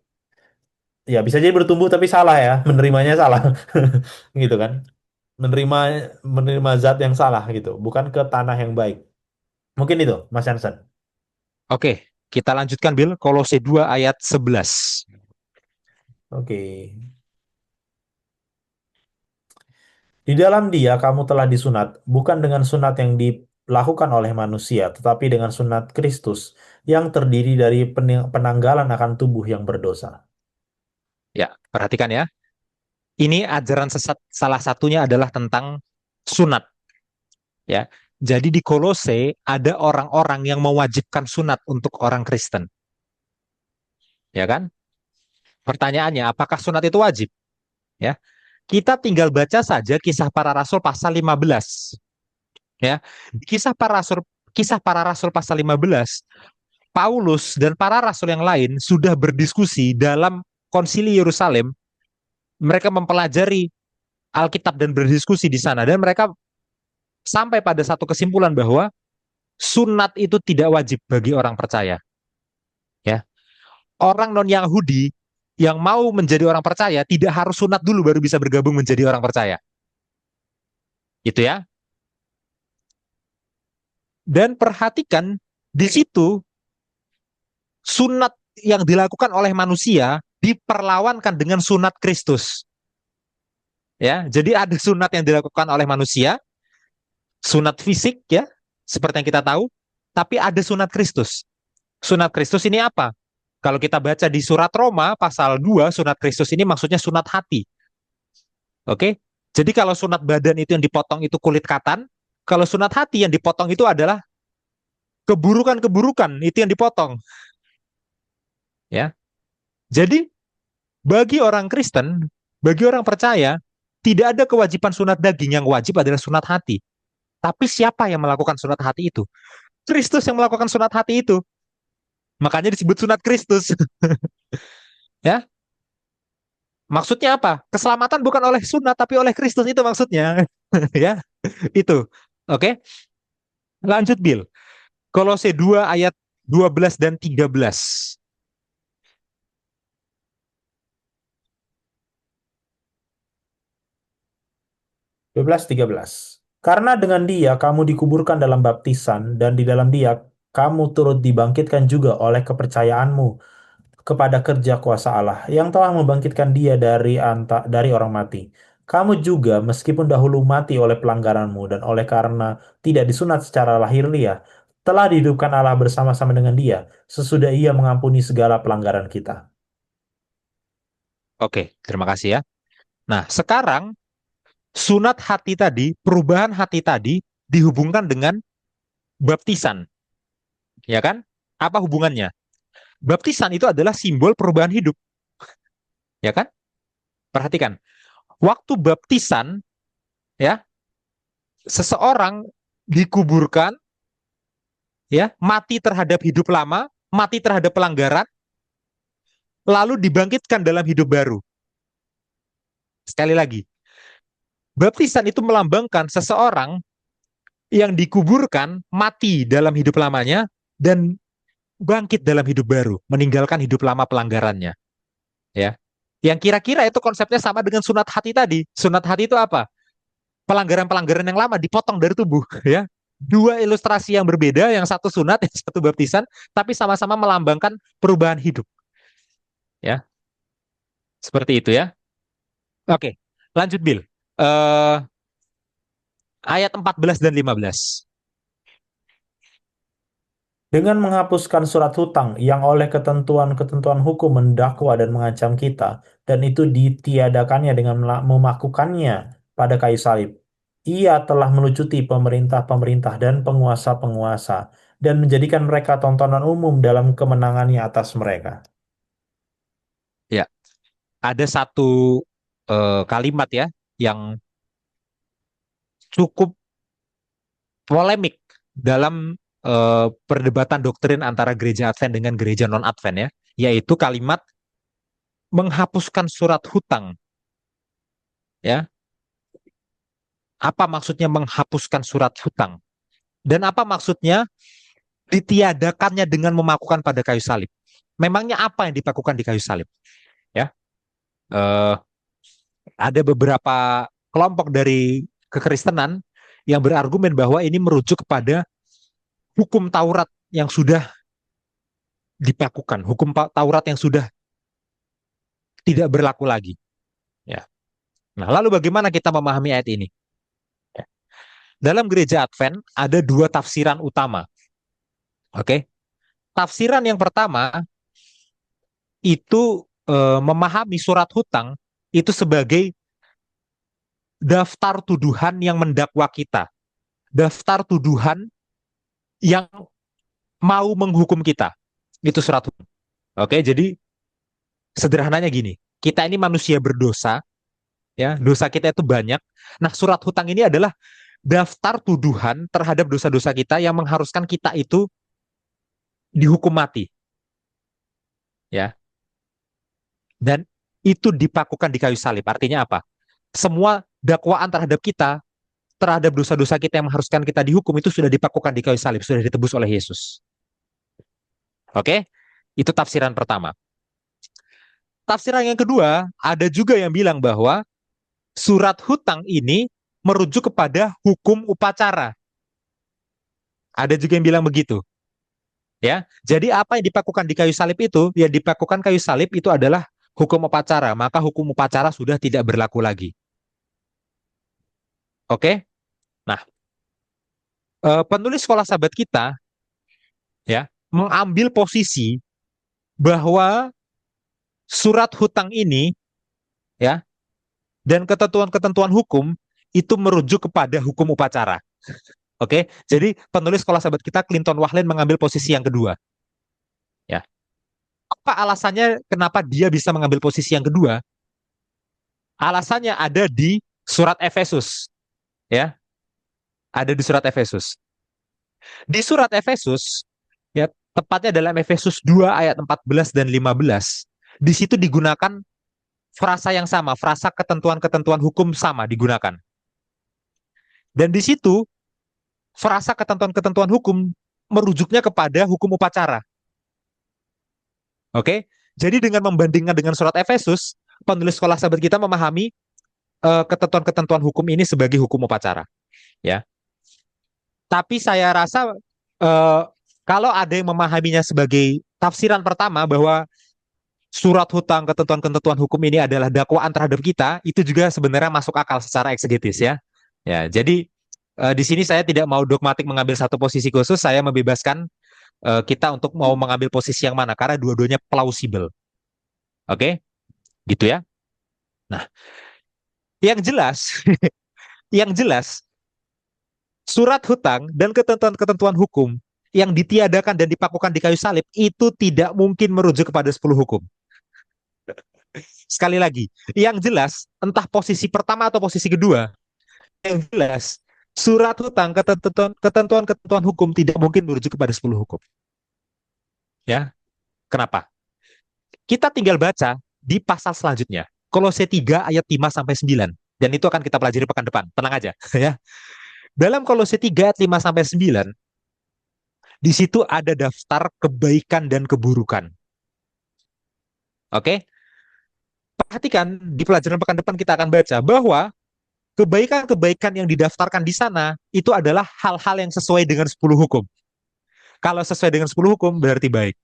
ya bisa jadi bertumbuh tapi salah ya, menerimanya salah. Gitu kan. Menerima menerima zat yang salah gitu, bukan ke tanah yang baik. Mungkin itu, Mas Hansen. Oke, kita lanjutkan Bill, Kolose 2 ayat 11. Oke. Di dalam Dia kamu telah disunat, bukan dengan sunat yang dilakukan oleh manusia, tetapi dengan sunat Kristus yang terdiri dari penanggalan akan tubuh yang berdosa. Ya, perhatikan ya. Ini ajaran sesat salah satunya adalah tentang sunat, ya. Jadi di Kolose ada orang-orang yang mewajibkan sunat untuk orang Kristen, ya kan? Pertanyaannya, apakah sunat itu wajib? Ya, kita tinggal baca saja Kisah Para Rasul pasal 15. Ya, di Kisah Para Rasul pasal 15, Paulus dan para rasul yang lain sudah berdiskusi dalam Konsili Yerusalem. Mereka mempelajari Alkitab dan berdiskusi di sana, dan mereka sampai pada satu kesimpulan bahwa sunat itu tidak wajib bagi orang percaya. Ya, orang non Yahudi yang mau menjadi orang percaya tidak harus sunat dulu baru bisa bergabung menjadi orang percaya. Itu ya. Dan perhatikan di situ sunat yang dilakukan oleh manusia diperlawankan dengan sunat Kristus. Ya, jadi ada sunat yang dilakukan oleh manusia, sunat fisik ya, seperti yang kita tahu, tapi ada sunat Kristus. Sunat Kristus ini apa? Kalau kita baca di surat Roma pasal 2, sunat Kristus ini maksudnya sunat hati. Oke? Jadi kalau sunat badan itu yang dipotong itu kulit katan, kalau sunat hati yang dipotong itu adalah keburukan-keburukan itu yang dipotong, ya. Jadi bagi orang Kristen, bagi orang percaya, tidak ada kewajiban sunat daging, yang wajib adalah sunat hati. Tapi siapa yang melakukan sunat hati itu? Kristus yang melakukan sunat hati itu. Makanya disebut sunat Kristus. Ya, maksudnya apa? Keselamatan bukan oleh sunat tapi oleh Kristus, itu maksudnya. Ya, itu. Oke, lanjut Bill. Kolose 2 ayat 12 dan 13. 12-13. Karena dengan Dia kamu dikuburkan dalam baptisan, dan di dalam Dia kamu turut dibangkitkan juga oleh kepercayaanmu kepada kerja kuasa Allah yang telah membangkitkan Dia dari orang mati. Kamu juga meskipun dahulu mati oleh pelanggaranmu dan oleh karena tidak disunat secara lahiriah, telah dihidupkan Allah bersama-sama dengan Dia sesudah Ia mengampuni segala pelanggaran kita. Oke, terima kasih ya. Nah, sekarang sunat hati tadi, perubahan hati tadi dihubungkan dengan baptisan, ya kan? Apa hubungannya? Baptisan itu adalah simbol perubahan hidup, ya kan? Perhatikan, waktu baptisan, ya, seseorang dikuburkan, ya, mati terhadap hidup lama, mati terhadap pelanggaran, lalu dibangkitkan dalam hidup baru. Sekali lagi, baptisan itu melambangkan seseorang yang dikuburkan, mati dalam hidup lamanya, dan bangkit dalam hidup baru, meninggalkan hidup lama pelanggarannya. Ya, yang kira-kira itu konsepnya sama dengan sunat hati tadi. Sunat hati itu apa? Pelanggaran-pelanggaran yang lama dipotong dari tubuh. Ya, dua ilustrasi yang berbeda, yang satu sunat, yang satu baptisan, tapi sama-sama melambangkan perubahan hidup. Ya, seperti itu ya. Oke, lanjut Bill. Uh, ayat 14 dan 15. Dengan menghapuskan surat hutang yang oleh ketentuan-ketentuan hukum mendakwa dan mengancam kita, dan itu ditiadakannya dengan memakukannya pada kayu salib. Ia telah melucuti pemerintah-pemerintah dan penguasa-penguasa, dan menjadikan mereka tontonan umum dalam kemenangannya atas mereka. Ya, ada satu kalimat ya yang cukup polemik dalam perdebatan doktrin antara gereja Advent dengan gereja non-Advent ya, yaitu kalimat menghapuskan surat hutang ya. Apa maksudnya menghapuskan surat hutang? Dan apa maksudnya ditiadakannya dengan memakukan pada kayu salib? Memangnya apa yang dipakukan di kayu salib? Ya, eh, ada beberapa kelompok dari kekristenan yang berargumen bahwa ini merujuk kepada hukum Taurat yang sudah dipakukan, hukum Taurat yang sudah tidak berlaku lagi. Ya. Nah, lalu bagaimana kita memahami ayat ini? Ya. Dalam gereja Advent ada dua tafsiran utama. Oke, tafsiran yang pertama itu memahami surat hutang itu sebagai daftar tuduhan yang mendakwa kita, daftar tuduhan yang mau menghukum kita. Itu surat hutang. Oke, jadi sederhananya gini, kita ini manusia berdosa, ya, dosa kita itu banyak. Nah, surat hutang ini adalah daftar tuduhan terhadap dosa-dosa kita yang mengharuskan kita itu dihukum mati, ya. Dan itu dipakukan di kayu salib. Artinya apa? Semua dakwaan terhadap kita, terhadap dosa-dosa kita yang mengharuskan kita dihukum itu sudah dipakukan di kayu salib, sudah ditebus oleh Yesus. Oke? Itu tafsiran pertama. Tafsiran yang kedua, ada juga yang bilang bahwa surat hutang ini merujuk kepada hukum upacara. Ada juga yang bilang begitu. Ya, jadi apa yang dipakukan di kayu salib itu, yang dipakukan kayu salib itu adalah hukum upacara, maka hukum upacara sudah tidak berlaku lagi. Oke? Nah, penulis sekolah sahabat kita ya mengambil posisi bahwa surat hutang ini ya dan ketentuan-ketentuan hukum itu merujuk kepada hukum upacara. Oke, jadi penulis sekolah sahabat kita Clinton Wahlin mengambil posisi yang kedua. Ya, apa alasannya kenapa dia bisa mengambil posisi yang kedua? Alasannya ada di surat Efesus, ya, ada di surat Efesus. Di surat Efesus, ya, tepatnya dalam Efesus 2 ayat 14 dan 15, di situ digunakan frasa yang sama, frasa ketentuan-ketentuan hukum sama digunakan. Dan di situ frasa ketentuan-ketentuan hukum merujuknya kepada hukum upacara. Oke, jadi dengan membandingkan dengan surat Efesus, penulis sekolah sahabat kita memahami ketentuan-ketentuan hukum ini sebagai hukum upacara. Ya, tapi saya rasa uh, kalau ada yang memahaminya sebagai tafsiran pertama bahwa surat hutang ketentuan-ketentuan hukum ini adalah dakwaan terhadap kita, itu juga sebenarnya masuk akal secara eksegetis ya. Ya, jadi di sini saya tidak mau dogmatik mengambil satu posisi khusus, saya membebaskan kita untuk mau mengambil posisi yang mana karena dua-duanya plausibel. Oke? Gitu ya. Nah, yang jelas yang jelas surat hutang dan ketentuan-ketentuan hukum yang ditiadakan dan dipakukan di kayu salib itu tidak mungkin merujuk kepada 10 hukum. Sekali lagi, yang jelas entah posisi pertama atau posisi kedua, yang jelas surat hutang ketentuan-ketentuan hukum tidak mungkin merujuk kepada 10 hukum. Ya. Kenapa? Kita tinggal baca di pasal selanjutnya. Kolose 3 ayat 5 sampai 9. Dan itu akan kita pelajari pekan depan. Tenang aja, ya. Dalam Kolose 3 ayat 5 sampai 9, di situ ada daftar kebaikan dan keburukan. Oke? Perhatikan di pelajaran pekan depan kita akan baca bahwa kebaikan-kebaikan yang didaftarkan di sana itu adalah hal-hal yang sesuai dengan 10 hukum. Kalau sesuai dengan 10 hukum berarti baik.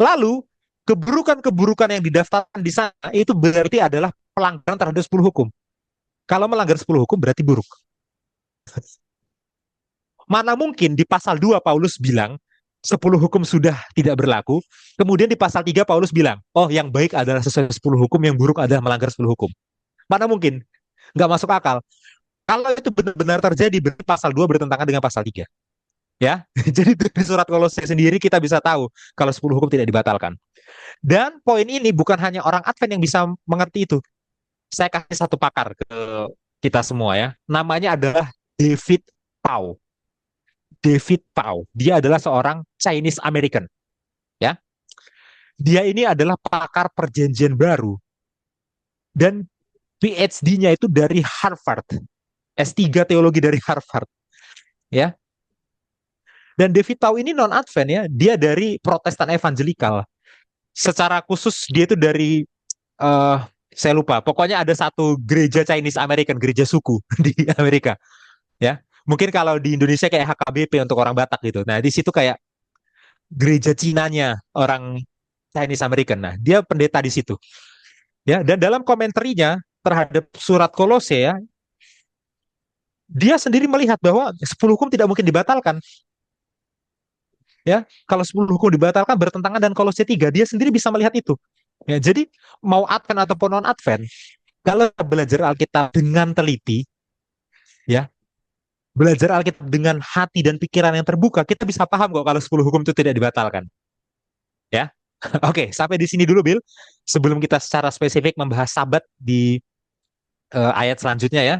Lalu keburukan-keburukan yang didaftarkan di sana itu berarti adalah pelanggaran terhadap 10 hukum. Kalau melanggar 10 hukum berarti buruk. Mana mungkin di pasal 2 Paulus bilang 10 hukum sudah tidak berlaku, kemudian di pasal 3 Paulus bilang, oh yang baik adalah sesuai 10 hukum, yang buruk adalah melanggar 10 hukum. Mana mungkin? Nggak masuk akal. Kalau itu benar-benar terjadi, berarti pasal 2 bertentangan dengan pasal 3. Ya, jadi dari surat Kolose sendiri kita bisa tahu kalau 10 hukum tidak dibatalkan. Dan poin ini bukan hanya orang Advent yang bisa mengerti itu. Saya kasih satu pakar ke kita semua ya. Namanya adalah David Pau. David Pau. Dia adalah seorang Chinese American, ya. Dia ini adalah pakar perjanjian baru dan PhD-nya itu dari Harvard, S3 teologi dari Harvard, ya. Dan David Pau ini non Advent, ya, dia dari Protestan Evangelikal. Secara khusus dia itu dari eh saya lupa, pokoknya ada satu gereja Chinese American, gereja suku di Amerika, ya. Mungkin kalau di Indonesia kayak HKBP untuk orang Batak gitu. Nah, di situ kayak gereja Cinanya orang Chinese American. Nah, dia pendeta di situ. Ya, dan dalam komentarnya terhadap surat Kolose, ya, dia sendiri melihat bahwa 10 hukum tidak mungkin dibatalkan. Ya, kalau 10 hukum dibatalkan bertentangan dengan Kolose 3, dia sendiri bisa melihat itu. Ya, jadi mau Advent ataupun non Advent, kalau belajar Alkitab dengan teliti, ya, belajar Alkitab dengan hati dan pikiran yang terbuka, kita bisa paham kok kalau 10 hukum itu tidak dibatalkan. Ya. Oke, sampai di sini dulu, Bill. Sebelum kita secara spesifik membahas Sabat di ayat selanjutnya, ya.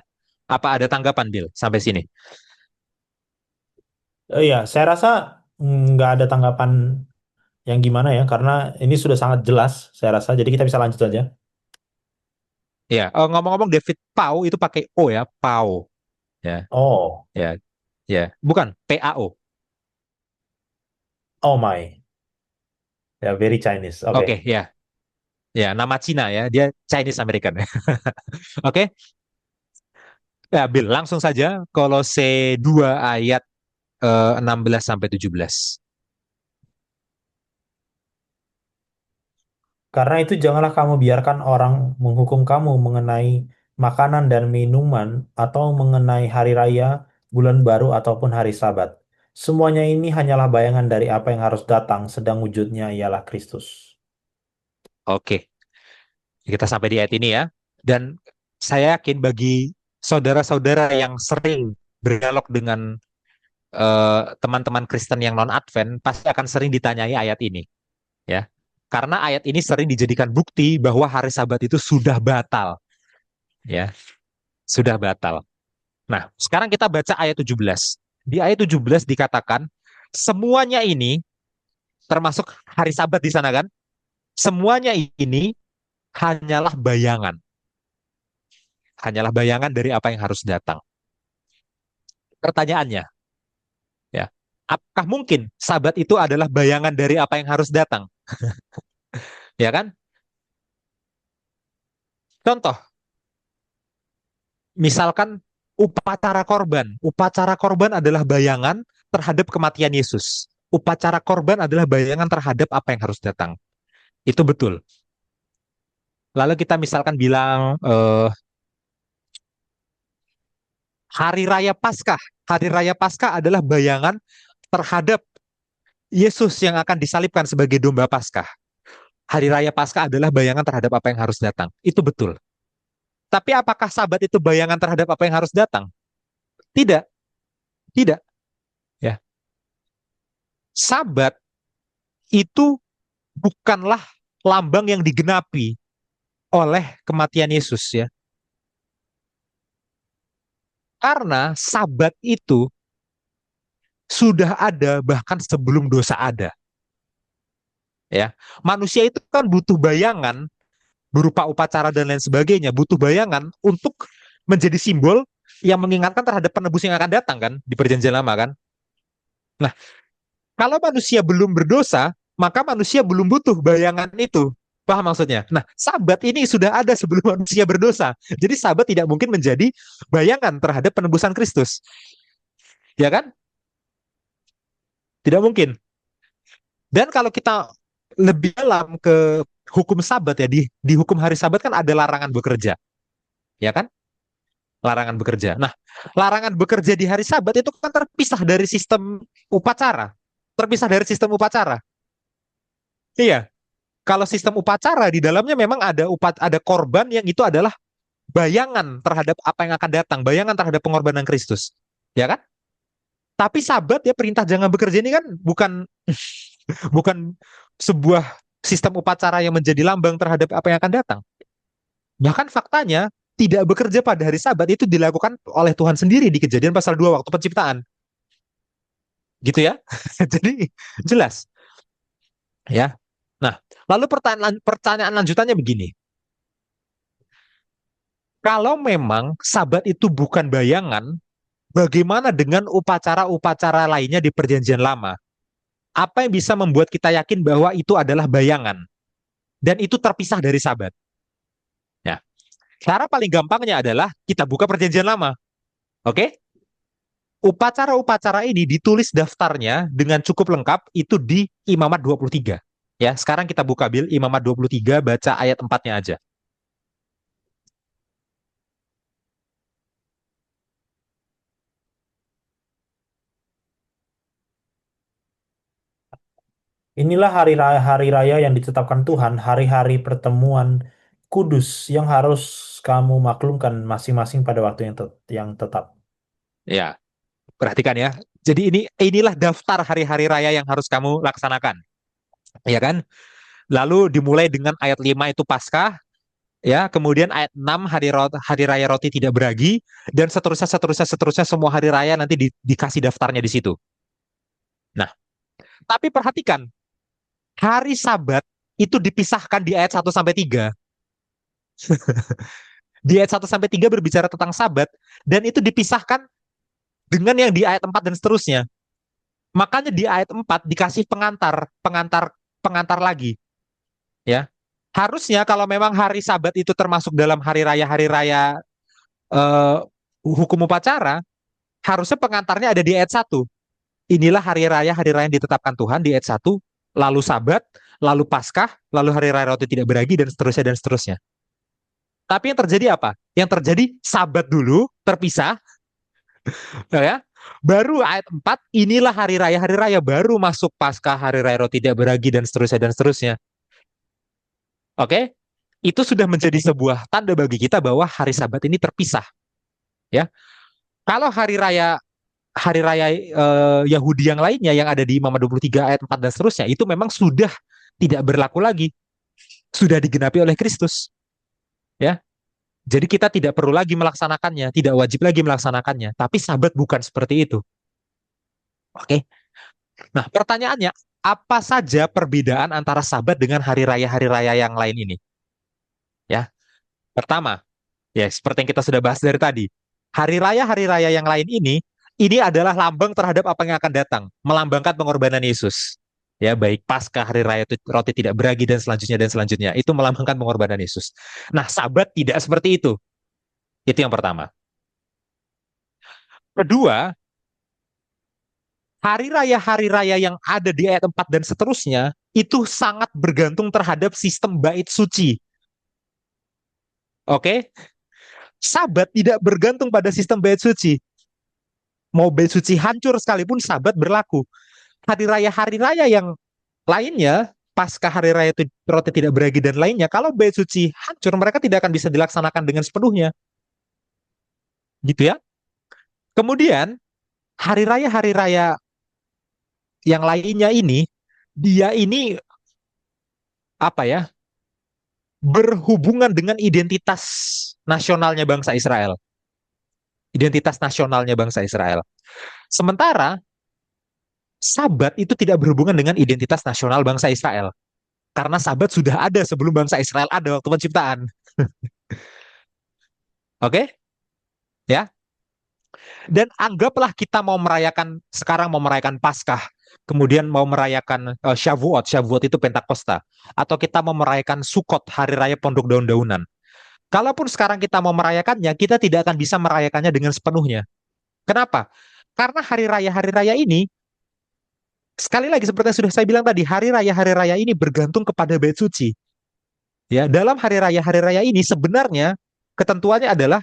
Apa ada tanggapan, Bill, sampai sini? Iya, saya rasa nggak ada tanggapan yang gimana ya, karena ini sudah sangat jelas, saya rasa. Jadi kita bisa lanjut aja. Ya, ngomong-ngomong David Pau itu pakai O, ya, Pau. Ya, Oh, ya, ya. Bukan PAO. oh my, ya very Chinese. Oke, Oke. ya. Ya, nama Cina, ya. Dia Chinese American. Oke. Ya, Bill, langsung saja Kolose 2 ayat 16 sampai 17. Karena itu janganlah kamu biarkan orang menghukum kamu mengenai makanan dan minuman atau mengenai hari raya, bulan baru ataupun hari Sabat. Semuanya ini hanyalah bayangan dari apa yang harus datang, sedang wujudnya ialah Kristus. Oke, kita sampai di ayat ini, ya. Dan saya yakin bagi saudara-saudara yang sering berdialog dengan teman-teman Kristen yang non-Advent, pasti akan sering ditanyai ayat ini, ya. Karena ayat ini sering dijadikan bukti bahwa hari Sabat itu sudah batal, ya, sudah batal. Nah, sekarang kita baca ayat 17. Di ayat 17 dikatakan, semuanya ini, termasuk hari Sabat di sana kan, semuanya ini hanyalah bayangan. Hanyalah bayangan dari apa yang harus datang. Pertanyaannya, ya, apakah mungkin Sabat itu adalah bayangan dari apa yang harus datang? Ya kan? Contoh, misalkan upacara korban. Upacara korban adalah bayangan terhadap kematian Yesus. Upacara korban adalah bayangan terhadap apa yang harus datang. Itu betul. Lalu kita misalkan bilang Hari Raya Paskah. Hari Raya Paskah adalah bayangan terhadap Yesus yang akan disalibkan sebagai domba Paskah. Hari Raya Paskah adalah bayangan terhadap apa yang harus datang. Itu betul. Tapi apakah Sabat itu bayangan terhadap apa yang harus datang? Tidak, tidak. Ya, Sabat itu bukanlah lambang yang digenapi oleh kematian Yesus, ya. Karena Sabat itu sudah ada bahkan sebelum dosa ada, ya. Manusia itu kan butuh bayangan berupa upacara dan lain sebagainya, butuh bayangan untuk menjadi simbol yang mengingatkan terhadap penebus yang akan datang kan di perjanjian lama kan. Nah, kalau manusia belum berdosa, maka manusia belum butuh bayangan itu. Paham maksudnya? Nah, Sabat ini sudah ada sebelum manusia berdosa. Jadi Sabat tidak mungkin menjadi bayangan terhadap penebusan Kristus. Ya kan? Tidak mungkin. Dan kalau kita lebih dalam ke hukum Sabat, ya, di hukum hari Sabat kan ada larangan bekerja. Ya kan? Larangan bekerja. Nah, larangan bekerja di hari Sabat itu kan terpisah dari sistem upacara. Terpisah dari sistem upacara. Iya, kalau sistem upacara di dalamnya memang ada korban yang itu adalah bayangan terhadap apa yang akan datang, bayangan terhadap pengorbanan Kristus. Ya kan? Tapi Sabat, ya, perintah jangan bekerja ini kan bukan bukan sebuah sistem upacara yang menjadi lambang terhadap apa yang akan datang. Bahkan faktanya tidak bekerja pada hari Sabat itu dilakukan oleh Tuhan sendiri di Kejadian pasal 2 waktu penciptaan. Gitu ya. Jadi jelas ya. Nah, lalu pertanyaan lanjutannya begini. Kalau memang Sabat itu bukan bayangan, bagaimana dengan upacara-upacara lainnya di Perjanjian Lama? Apa yang bisa membuat kita yakin bahwa itu adalah bayangan dan itu terpisah dari Sabat? Ya, cara paling gampangnya adalah kita buka Perjanjian Lama. Oke? Upacara-upacara ini ditulis daftarnya dengan cukup lengkap itu di Imamat 23. Ya, sekarang kita buka Bil Imamat 23, baca ayat 4-nya aja. Inilah hari raya yang ditetapkan Tuhan, hari-hari pertemuan kudus yang harus kamu maklumkan masing-masing pada waktu yang tetap. Ya, perhatikan ya. Jadi inilah daftar hari-hari raya yang harus kamu laksanakan. Ya kan? Lalu dimulai dengan ayat 5 itu Paskah, ya, kemudian ayat 6 hari raya roti tidak beragi, dan seterusnya seterusnya seterusnya semua hari raya nanti dikasih daftarnya di situ. Nah, tapi perhatikan, hari Sabat itu dipisahkan di ayat 1 sampai 3. Di ayat 1 sampai 3 berbicara tentang Sabat dan itu dipisahkan dengan yang di ayat 4 dan seterusnya. Makanya di ayat 4 dikasih pengantar lagi, ya. Harusnya kalau memang hari Sabat itu termasuk dalam hari raya eh, hukum upacara, harusnya pengantarnya ada di ayat 1. Inilah hari raya yang ditetapkan Tuhan di ayat 1, lalu Sabat, lalu Paskah, lalu hari raya roti tidak beragi dan seterusnya dan seterusnya. Tapi yang terjadi apa? Yang terjadi Sabat dulu terpisah, ya. Baru ayat 4, inilah hari raya baru masuk Paskah, hari raya roti tidak beragi dan seterusnya dan seterusnya. Oke? Itu sudah menjadi sebuah tanda bagi kita bahwa hari Sabat ini terpisah, ya. Kalau hari raya Yahudi yang lainnya yang ada di Imamat 23 ayat 4 dan seterusnya itu memang sudah tidak berlaku lagi, sudah digenapi oleh Kristus, ya. Jadi kita tidak perlu lagi melaksanakannya, tidak wajib lagi melaksanakannya. Tapi Sabat bukan seperti itu. Oke. Nah, pertanyaannya, apa saja perbedaan antara Sabat dengan hari raya yang lain ini? Ya. Pertama, ya seperti yang kita sudah bahas dari tadi. Hari raya yang lain ini adalah lambang terhadap apa yang akan datang, melambangkan pengorbanan Yesus. Ya, baik Paskah, hari raya roti tidak beragi dan selanjutnya, itu melambangkan pengorbanan Yesus. Nah, Sabat tidak seperti itu. Itu yang pertama. Kedua, hari raya yang ada di ayat 4 dan seterusnya itu sangat bergantung terhadap sistem bait suci. Oke? Sabat tidak bergantung pada sistem bait suci. Mau bait suci hancur sekalipun Sabat berlaku. Hari raya yang lainnya, pasca hari raya roti tidak beragi dan lainnya, kalau bait suci hancur, mereka tidak akan bisa dilaksanakan dengan sepenuhnya. Gitu ya. Kemudian, hari raya yang lainnya ini, dia ini apa ya, berhubungan dengan identitas nasionalnya bangsa Israel. Identitas nasionalnya bangsa Israel. Sementara, Sabat itu tidak berhubungan dengan identitas nasional bangsa Israel. Karena Sabat sudah ada sebelum bangsa Israel ada waktu penciptaan. Oke? Ya. Dan anggaplah kita sekarang mau merayakan Paskah, kemudian mau merayakan Shavuot, Shavuot itu Pentakosta, atau kita mau merayakan Sukot, hari raya pondok daun-daunan. Kalaupun sekarang kita mau merayakannya, kita tidak akan bisa merayakannya dengan sepenuhnya. Kenapa? Karena hari raya ini, sekali lagi seperti yang sudah saya bilang tadi, hari raya ini bergantung kepada bait suci. Ya, dalam hari raya ini sebenarnya ketentuannya adalah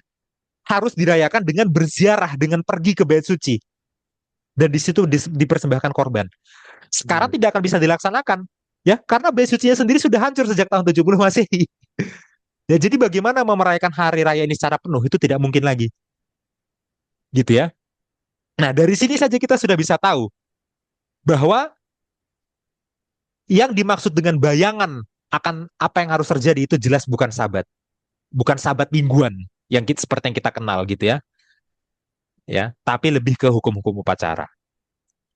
harus dirayakan dengan berziarah, dengan pergi ke bait suci. Dan di situ dipersembahkan korban. Sekarang tidak akan bisa dilaksanakan, ya, karena bait sucinya sendiri sudah hancur sejak tahun 70 Masehi. Ya, jadi bagaimana merayakan hari raya ini secara penuh itu tidak mungkin lagi. Gitu ya. Nah, dari sini saja kita sudah bisa tahu bahwa yang dimaksud dengan bayangan akan apa yang harus terjadi itu jelas bukan Sabat. Bukan Sabat mingguan seperti yang kita kenal gitu ya. Ya, tapi lebih ke hukum-hukum upacara.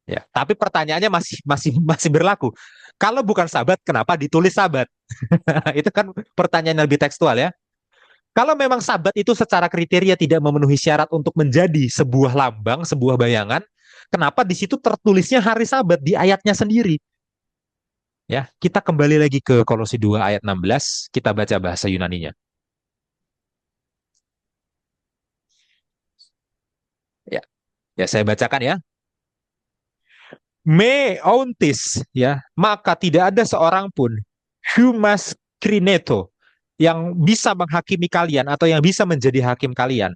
Ya, tapi pertanyaannya masih masih masih berlaku. Kalau bukan Sabat, kenapa ditulis Sabat? Itu kan pertanyaan yang lebih tekstual ya. Kalau memang Sabat itu secara kriteria tidak memenuhi syarat untuk menjadi sebuah lambang, sebuah bayangan, kenapa di situ tertulisnya hari Sabat di ayatnya sendiri? Ya, kita kembali lagi ke Kolose 2 ayat 16, kita baca bahasa Yunaninya. Ya, ya saya bacakan ya. Me ontis, ya, maka tidak ada seorang pun humas krineto yang bisa menghakimi kalian atau yang bisa menjadi hakim kalian.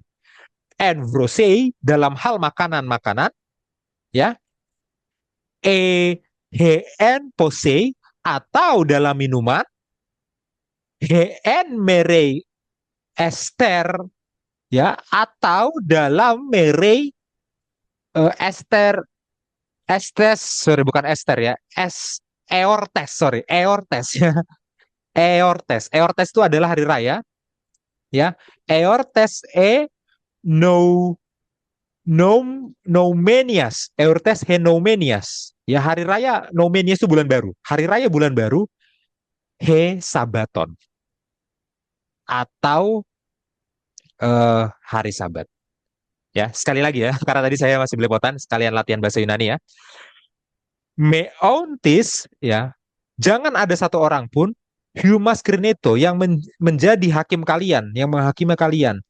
And vrosei dalam hal makanan-makanan, ya, hen posei atau dalam minuman, hen merei ester, ya, atau dalam merei ester estes, sorry bukan ester ya, eortes, sorry, eortes ya. Eortes itu adalah hari raya, ya. Eortes no Noumenias, Eortes he Noumenias. Ya, hari raya Noumenias itu bulan baru. Hari raya bulan baru he Sabaton atau hari Sabat. Ya, sekali lagi ya, karena tadi saya masih belepotan, sekalian latihan bahasa Yunani ya. Meontis, ya, jangan ada satu orang pun humas krineto yang menjadi hakim kalian, yang menghakimi kalian.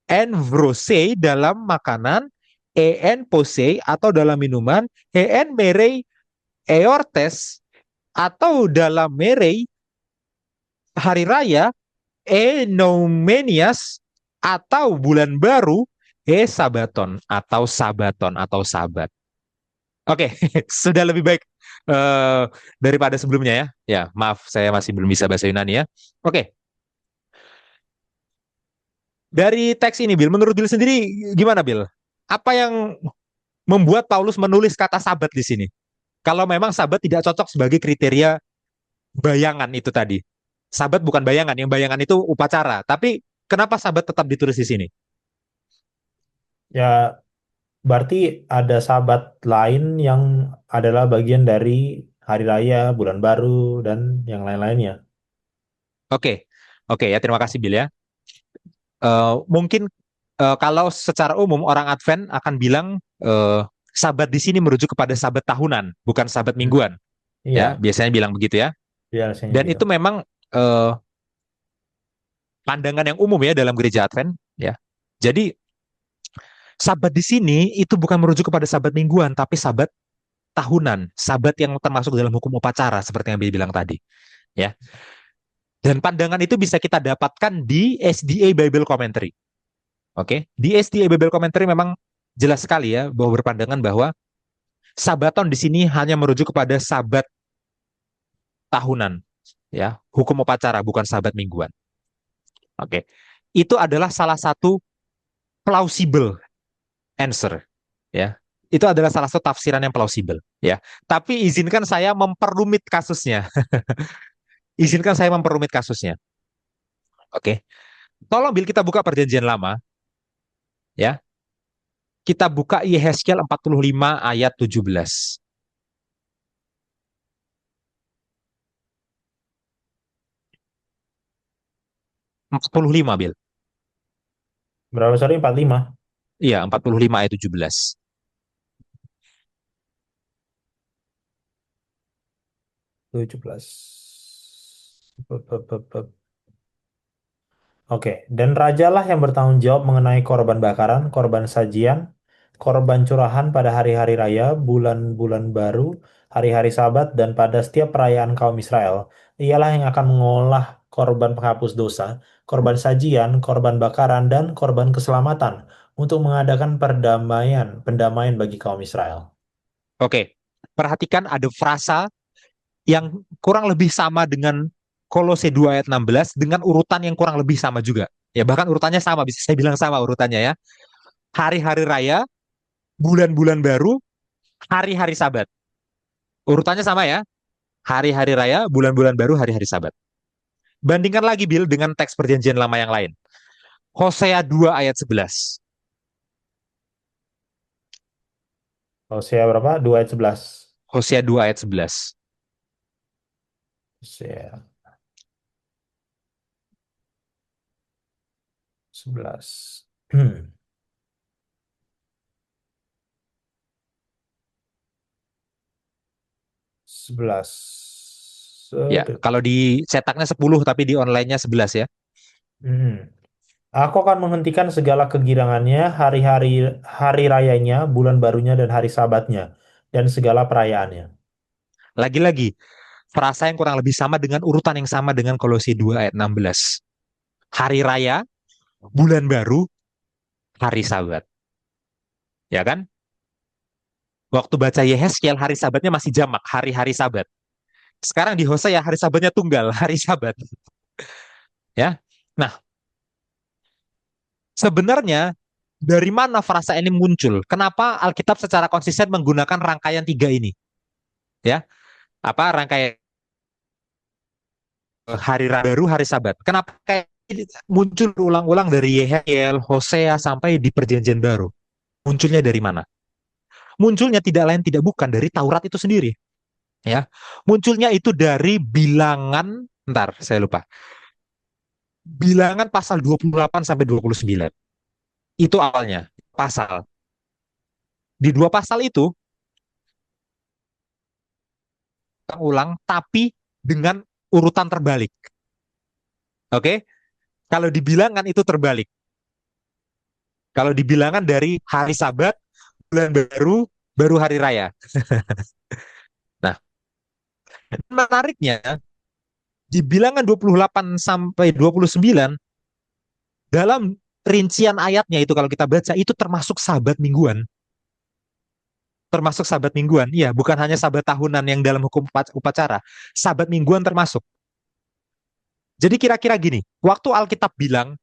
En vrose dalam makanan, en posei atau dalam minuman, en merei eortes atau dalam merei hari raya, noumenias atau bulan baru, sabaton atau sabat. Oke, sudah lebih baik daripada sebelumnya ya. Ya, maaf saya masih belum bisa bahasa Yunani ya. Oke, dari teks ini Bill, menurut Bill sendiri gimana Bill? Apa yang membuat Paulus menulis kata sabat di sini? Kalau memang sabat tidak cocok sebagai kriteria bayangan itu tadi. Sabat bukan bayangan, yang bayangan itu upacara. Tapi kenapa sabat tetap ditulis di sini? Ya, berarti ada sahabat lain yang adalah bagian dari hari raya, bulan baru, dan yang lain-lainnya. Oke, oke ya terima kasih Bill ya. Mungkin kalau secara umum orang Advent akan bilang sabat di sini merujuk kepada sabat tahunan, bukan sabat Hmm. mingguan. Ya, Iya, biasanya bilang begitu ya. biasanya Dan gitu. itu memang pandangan yang umum ya dalam gereja Advent. Ya, jadi sabat di sini itu bukan merujuk kepada sabat mingguan, tapi sabat tahunan, sabat yang termasuk dalam hukum upacara seperti yang Bill bilang tadi. Ya, dan pandangan itu bisa kita dapatkan di SDA Bible Commentary. Oke, di SDA Bible Commentary memang jelas sekali ya bahwa berpandangan bahwa sabaton di sini hanya merujuk kepada sabat tahunan, ya, hukum upacara bukan sabat mingguan. Oke, itu adalah salah satu plausible answer, ya. Itu adalah salah satu tafsiran yang plausibel, ya. Tapi izinkan saya memperumit kasusnya. Izinkan saya memperumit kasusnya. Oke. Tolong Bill kita buka perjanjian lama, ya. Kita buka Yehezkiel 45 ayat 17. 45, Bill. Berapa sorry? 45? Iya, 45 ayat 17. 17. Bep, bep, bep, bep. Oke, dan rajalah yang bertanggung jawab mengenai korban bakaran, korban sajian, korban curahan pada hari-hari raya, bulan-bulan baru, hari-hari Sabat, dan pada setiap perayaan kaum Israel. Ialah yang akan mengolah korban penghapus dosa, korban sajian, korban bakaran, dan korban keselamatan untuk mengadakan pendamaian bagi kaum Israel. Oke. Perhatikan ada frasa yang kurang lebih sama dengan Kolose 2 ayat 16 dengan urutan yang kurang lebih sama juga. Ya, bahkan urutannya sama, bisa saya bilang sama urutannya ya. Hari-hari raya, bulan-bulan baru, hari-hari Sabat. Urutannya sama ya. Hari-hari raya, bulan-bulan baru, hari-hari Sabat. Bandingkan lagi Bill dengan teks perjanjian lama yang lain. Hosea 2 ayat 11. Hosea berapa? 2 ayat 11. Hosea 2 ayat 11. Hosea 11. 11. Ya, kalau di cetaknya 10 tapi di online-nya 11 ya. Hmm. Aku akan menghentikan segala kegirangannya, hari rayanya, bulan barunya dan hari sabatnya dan segala perayaannya. Lagi-lagi, frasa yang kurang lebih sama dengan urutan yang sama dengan Kolose 2 ayat 16. Hari raya, bulan baru, hari sabat. Ya kan? Waktu baca Yehezkiel, hari sabatnya masih jamak, hari-hari sabat. Sekarang di Hosea, hari sabatnya tunggal, hari sabat. Ya. Nah, sebenarnya dari mana frasa ini muncul? Kenapa Alkitab secara konsisten menggunakan rangkaian tiga ini? Ya, apa rangkaian hari baru, hari sabat? Kenapa kayak muncul ulang-ulang dari Yehezkiel, Hosea sampai di Perjanjian Baru? Munculnya dari mana? Munculnya tidak lain tidak bukan dari Taurat itu sendiri. Ya, munculnya itu dari bilangan, ntar saya lupa, bilangan pasal 28 sampai 29. Itu awalnya pasal. Di dua pasal itu ulang tapi dengan urutan terbalik. Oke? Kalau di bilangan itu terbalik. Kalau di bilangan dari hari Sabat, bulan baru, baru hari raya. Nah, menariknya di bilangan 28 sampai 29 dalam rincian ayatnya itu kalau kita baca itu termasuk sabat mingguan. Termasuk sabat mingguan. Iya, bukan hanya sabat tahunan yang dalam hukum upacara. Sabat mingguan termasuk. Jadi kira-kira gini, waktu Alkitab bilang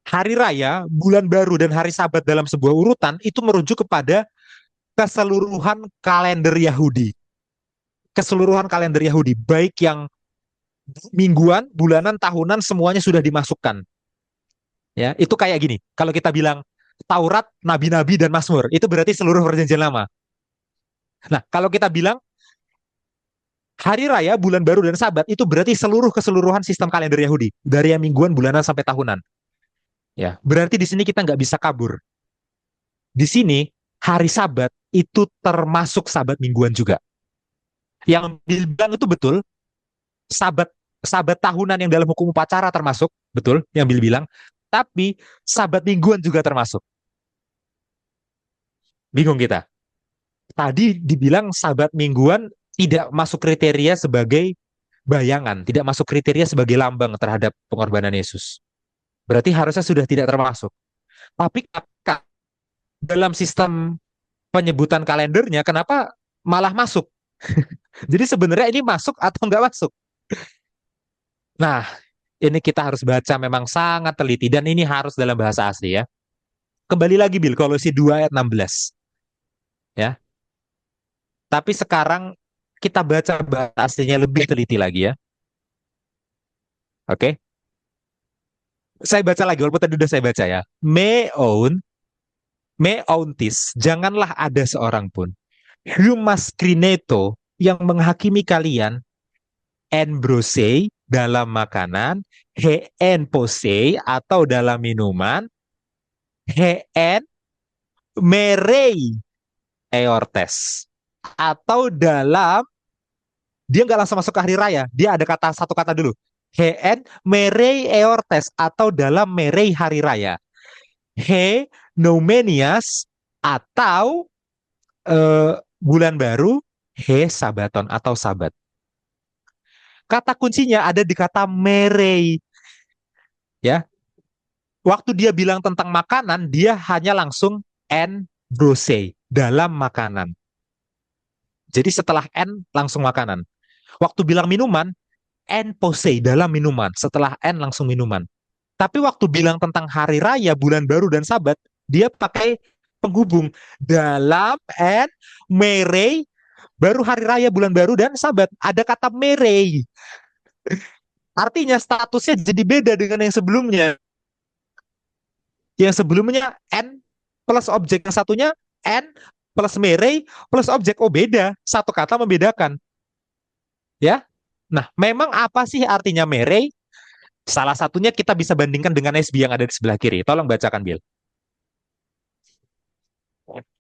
hari raya, bulan baru, dan hari sabat dalam sebuah urutan, itu merujuk kepada keseluruhan kalender Yahudi. Keseluruhan kalender Yahudi, baik yang mingguan, bulanan, tahunan, semuanya sudah dimasukkan. Ya, itu kayak gini. Kalau kita bilang Taurat, Nabi-Nabi, dan Mazmur, itu berarti seluruh perjanjian lama. Nah, kalau kita bilang hari raya, bulan baru, dan sabat, itu berarti seluruh keseluruhan sistem kalender Yahudi. Dari yang mingguan, bulanan, sampai tahunan. Ya, berarti di sini kita nggak bisa kabur. Di sini hari Sabat itu termasuk Sabat mingguan juga. Yang bilang itu betul, Sabat Sabat tahunan yang dalam hukum upacara termasuk, betul yang Bill bilang, tapi Sabat mingguan juga termasuk. Bingung kita. Tadi dibilang Sabat mingguan tidak masuk kriteria sebagai bayangan, tidak masuk kriteria sebagai lambang terhadap pengorbanan Yesus. Berarti harusnya sudah tidak termasuk. Tapi dalam sistem penyebutan kalendernya, kenapa malah masuk? Jadi sebenarnya ini masuk atau nggak masuk? Nah, ini kita harus baca memang sangat teliti dan ini harus dalam bahasa asli ya. Kembali lagi Bil, Kolose 2 ayat 16. Ya. Tapi sekarang kita baca bahasa aslinya lebih teliti lagi ya. Oke. Saya baca lagi walaupun tadi udah saya baca ya. Meontis, janganlah ada seorang pun. Humas krineto yang menghakimi kalian enbrose dalam makanan, hen pose atau dalam minuman, hen merei eortes atau dalam dia nggak langsung masuk ke hari raya, dia ada kata satu kata dulu. Hen merei eortes atau dalam merei hari raya. He nomenias atau bulan baru, he sabaton atau sabat. Kata kuncinya ada di kata merei. Ya, waktu dia bilang tentang makanan, dia hanya langsung en brose dalam makanan. Jadi setelah en langsung makanan. Waktu bilang minuman, en pose dalam minuman. Setelah en langsung minuman. Tapi waktu bilang tentang hari raya, bulan baru dan sabat, dia pakai penghubung dalam en merei baru hari raya, bulan baru dan sabat. Ada kata merei. Artinya statusnya jadi beda dengan yang sebelumnya. Yang sebelumnya N plus objek, yang satunya N plus mere plus objek. Oh, beda. Satu kata membedakan. Ya. Nah, memang apa sih artinya mere? Salah satunya kita bisa bandingkan dengan SB yang ada di sebelah kiri. Tolong bacakan, Bill.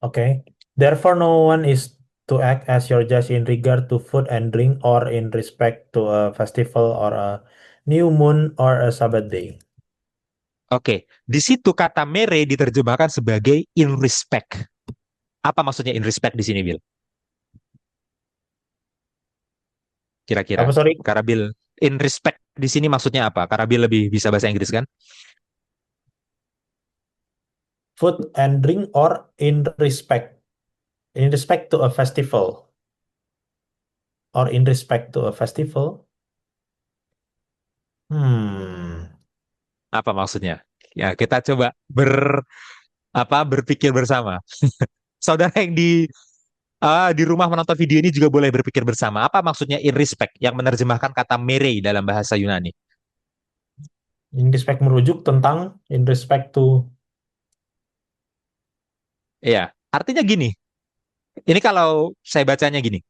Okay. Therefore, no one is to act as your judge in regard to food and drink, or in respect to a festival, or a new moon, or a Sabbath day. Oke, di situ kata mere diterjemahkan sebagai in respect. Apa maksudnya in respect di sini, Bill? Kira-kira. Apa, sorry? Karena Bill, in respect di sini maksudnya apa? Karena Bill lebih bisa bahasa Inggris kan? Food and drink, or in respect to a festival, or in respect to a festival. Hmm. Apa maksudnya? Ya, kita coba berpikir bersama. Saudara yang di rumah menonton video ini juga boleh berpikir bersama. Apa maksudnya in respect yang menerjemahkan kata mere dalam bahasa Yunani? In respect merujuk tentang in respect to. Iya, artinya gini. Ini kalau saya bacanya gini.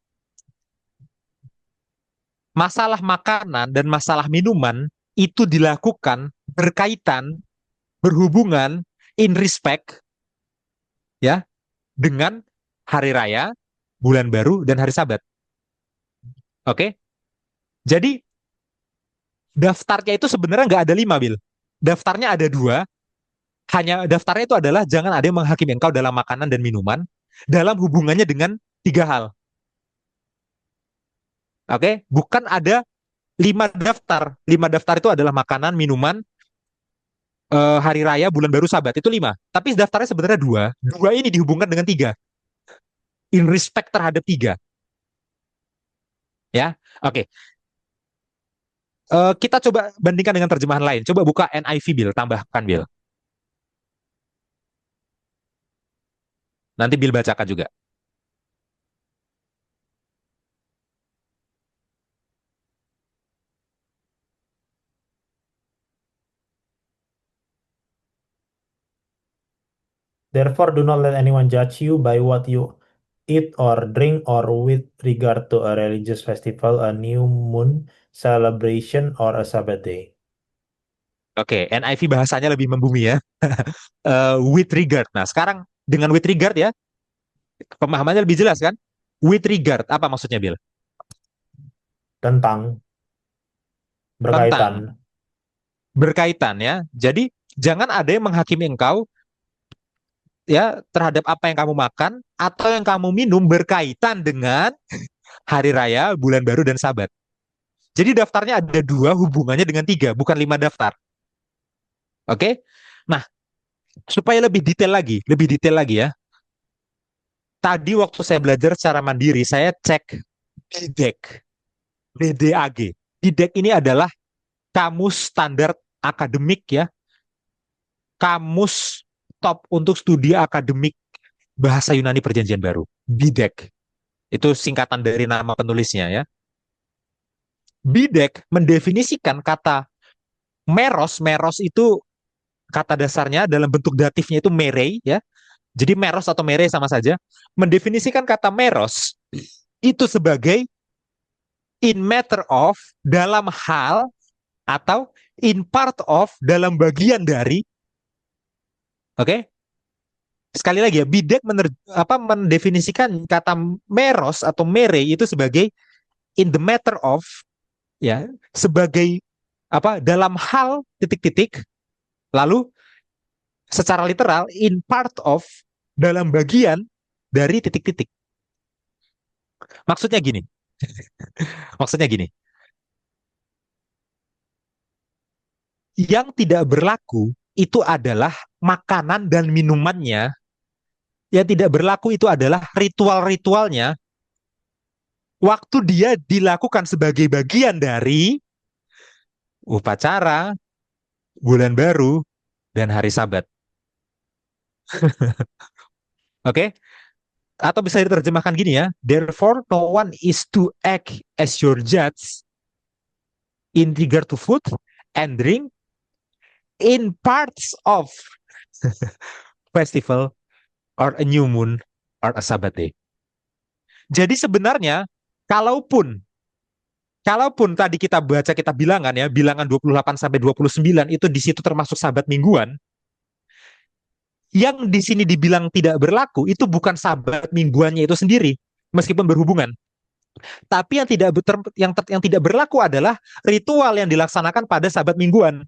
Masalah makanan dan masalah minuman itu dilakukan berkaitan, berhubungan, in respect, ya, dengan hari raya, bulan baru, dan hari Sabat. Oke? Jadi daftarnya itu sebenarnya nggak ada 5, Bil. Daftarnya ada 2. Hanya daftarnya itu adalah jangan ada yang menghakimi engkau dalam makanan dan minuman dalam hubungannya dengan 3 hal. Oke? Bukan ada 5 daftar. 5 daftar itu adalah makanan, minuman, hari raya, bulan baru, Sabat. Itu 5. Tapi daftarnya sebenarnya 2. 2 ini dihubungkan dengan 3. In respect terhadap 3. Ya, oke. Kita coba bandingkan dengan terjemahan lain. Coba buka NIV, Bill, tambahkan, Bill. Nanti Bill bacakan juga. Therefore, do not let anyone judge you by what you eat or drink, or with regard to a religious festival, a new moon celebration, or a Sabbath day. Oke, NIV bahasanya lebih membumi ya. With regard. Nah, sekarang dengan with regard ya, pemahamannya lebih jelas kan? With regard, apa maksudnya, Bill? Tentang, Tentang, berkaitan. berkaitan ya. Jadi, jangan ada yang menghakimi engkau ya terhadap apa yang kamu makan atau yang kamu minum berkaitan dengan hari raya, bulan baru, dan Sabat. Jadi daftarnya ada 2, hubungannya dengan 3, bukan 5 daftar. Oke? Nah, supaya lebih detail lagi ya. Tadi waktu saya belajar secara mandiri, saya cek BDAG. BDAG. BDAG ini adalah kamus standar akademik ya. Kamus top untuk studi akademik bahasa Yunani Perjanjian Baru. BDAG. Itu singkatan dari nama penulisnya ya. BDAG mendefinisikan kata meros. Meros itu kata dasarnya dalam bentuk datifnya itu mere ya. Jadi meros atau mere sama saja. Mendefinisikan kata meros itu sebagai in matter of, dalam hal, atau in part of, dalam bagian dari. Oke? Sekali lagi ya, BDAG mendefinisikan kata meros atau mere itu sebagai in the matter of, ya, sebagai dalam hal titik-titik, lalu secara literal in part of, dalam bagian dari titik-titik. Maksudnya gini. Maksudnya gini. Yang tidak berlaku itu adalah makanan dan minumannya. Yang tidak berlaku itu adalah ritual-ritualnya. Waktu dia dilakukan sebagai bagian dari upacara, bulan baru, dan hari Sabat. Oke? Atau bisa diterjemahkan gini ya. Therefore, no one is to act as your judge in regard to food and drink in parts of festival or a new moon are a Sabbath day. Jadi sebenarnya kalaupun kalaupun tadi kita baca kita bilangan ya, bilangan 28 sampai 29 itu di situ termasuk sabat mingguan, yang di sini dibilang tidak berlaku itu bukan sabat mingguannya itu sendiri, meskipun berhubungan. Tapi yang tidak berlaku adalah ritual yang dilaksanakan pada sabat mingguan.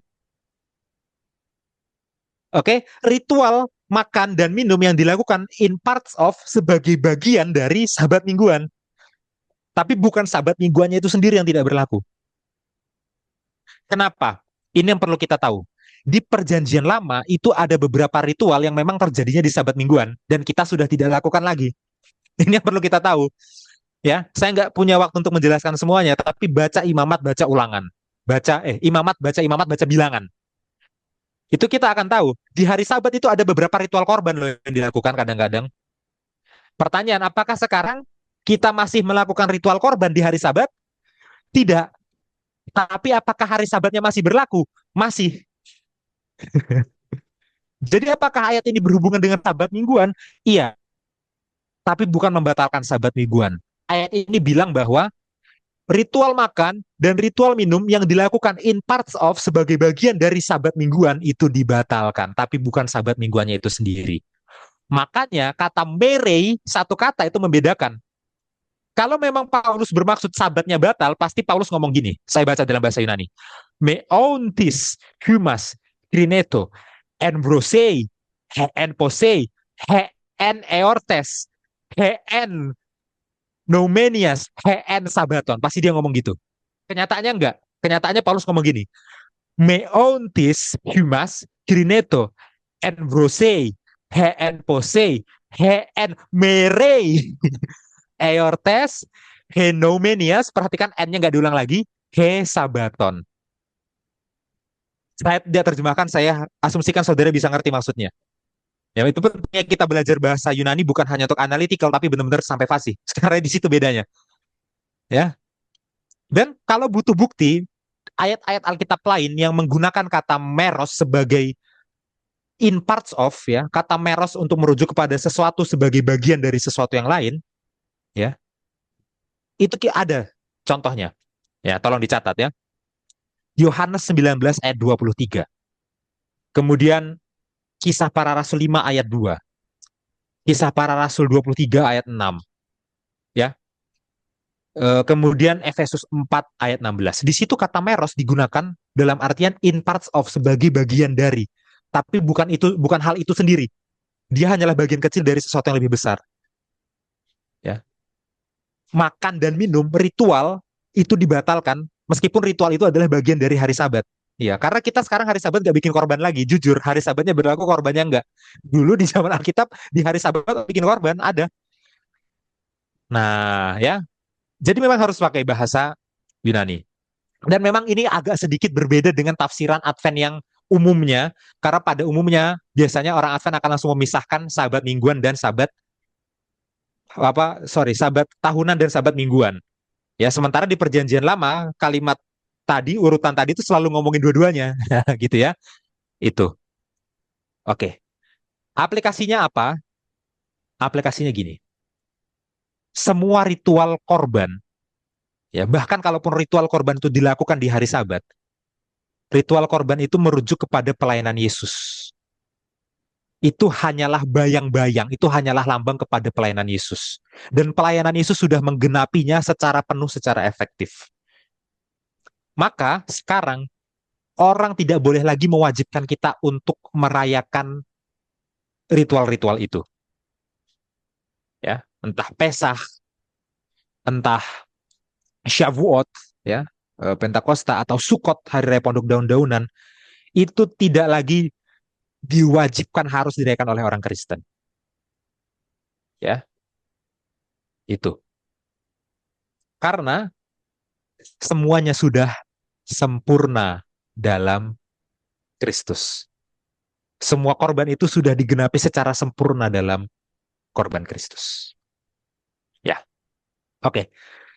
Oke, ritual makan dan minum yang dilakukan in parts of sebagai bagian dari sabat mingguan. Tapi bukan sabat mingguannya itu sendiri yang tidak berlaku. Kenapa? Ini yang perlu kita tahu. Di perjanjian lama itu ada beberapa ritual yang memang terjadinya di sabat mingguan dan kita sudah tidak lakukan lagi. Ini yang perlu kita tahu. Ya, saya nggak punya waktu untuk menjelaskan semuanya, tapi baca imamat, baca ulangan. Imamat, baca bilangan. Itu kita akan tahu. Di hari sabat itu ada beberapa ritual korban loh yang dilakukan kadang-kadang. Pertanyaan, apakah sekarang kita masih melakukan ritual korban di hari sabat? Tidak. Tapi apakah hari sabatnya masih berlaku? Masih. Jadi apakah ayat ini berhubungan dengan sabat mingguan? Iya, tapi bukan membatalkan sabat mingguan. Ayat ini bilang bahwa ritual makan dan ritual minum yang dilakukan in parts of sebagai bagian dari sabat mingguan itu dibatalkan, tapi bukan sabat mingguannya itu sendiri. Makanya kata merei, satu kata itu membedakan. Kalau memang Paulus bermaksud sabatnya batal, pasti Paulus ngomong gini. Saya baca dalam bahasa Yunani. Meontis humas krineto enbrosei en posei en eortes en nomenias en sabaton. Pasti dia ngomong gitu. Kenyataannya enggak. Kenyataannya Paulus ngomong gini. Meontis humas krineto enbrosei en posei en merei eortes henomenias, perhatikan n-nya nggak diulang lagi, he sabaton. Saya tidak terjemahkan, saya asumsikan saudara bisa ngerti maksudnya. Ya, itu pentingnya kita belajar bahasa Yunani bukan hanya untuk analytical, tapi benar-benar sampai fasih. Sekarang di situ bedanya. Ya. Dan kalau butuh bukti, ayat-ayat Alkitab lain yang menggunakan kata meros sebagai in parts of, ya, kata meros untuk merujuk kepada sesuatu sebagai bagian dari sesuatu yang lain, ya, itu ada contohnya. Ya, tolong dicatat ya. Yohanes 19 ayat 23. Kemudian Kisah Para Rasul 5 ayat 2. Kisah Para Rasul 23 ayat 6. Ya. Kemudian Efesus 4 ayat 16. Di situ kata meros digunakan dalam artian in parts of, sebagai bagian dari. Tapi bukan hal itu sendiri. Dia hanyalah bagian kecil dari sesuatu yang lebih besar. Ya. Makan dan minum ritual itu dibatalkan meskipun ritual itu adalah bagian dari hari Sabat. Ya, karena kita sekarang hari Sabat nggak bikin korban lagi. Jujur, hari Sabatnya berlaku, korbannya nggak. Dulu di zaman Alkitab, di hari Sabat bikin korban, ada. Nah, ya. Jadi memang harus pakai bahasa Yunani. Dan memang ini agak sedikit berbeda dengan tafsiran Advent yang umumnya. Karena pada umumnya, biasanya orang Advent akan langsung memisahkan Sabat mingguan dan Sabat Sabat tahunan dan Sabat mingguan. Ya, sementara di perjanjian lama kalimat tadi, urutan tadi itu selalu ngomongin dua-duanya. Gitu ya. Itu. Oke. Aplikasinya apa? Aplikasinya gini. Semua ritual korban, ya, bahkan kalaupun ritual korban itu dilakukan di hari Sabat, ritual korban itu merujuk kepada pelayanan Yesus. Itu hanyalah bayang-bayang, itu hanyalah lambang kepada pelayanan Yesus. Dan pelayanan Yesus sudah menggenapinya secara penuh, secara efektif. Maka sekarang orang tidak boleh lagi mewajibkan kita untuk merayakan ritual-ritual itu. Ya, entah Pesah, entah Shavuot, ya, Pentakosta atau Sukot, hari raya pondok daun-daunan, itu tidak lagi diwajibkan harus dirayakan oleh orang Kristen. Ya, itu. Karena semuanya sudah sempurna dalam Kristus. Semua korban itu sudah digenapi secara sempurna dalam korban Kristus. Ya, oke.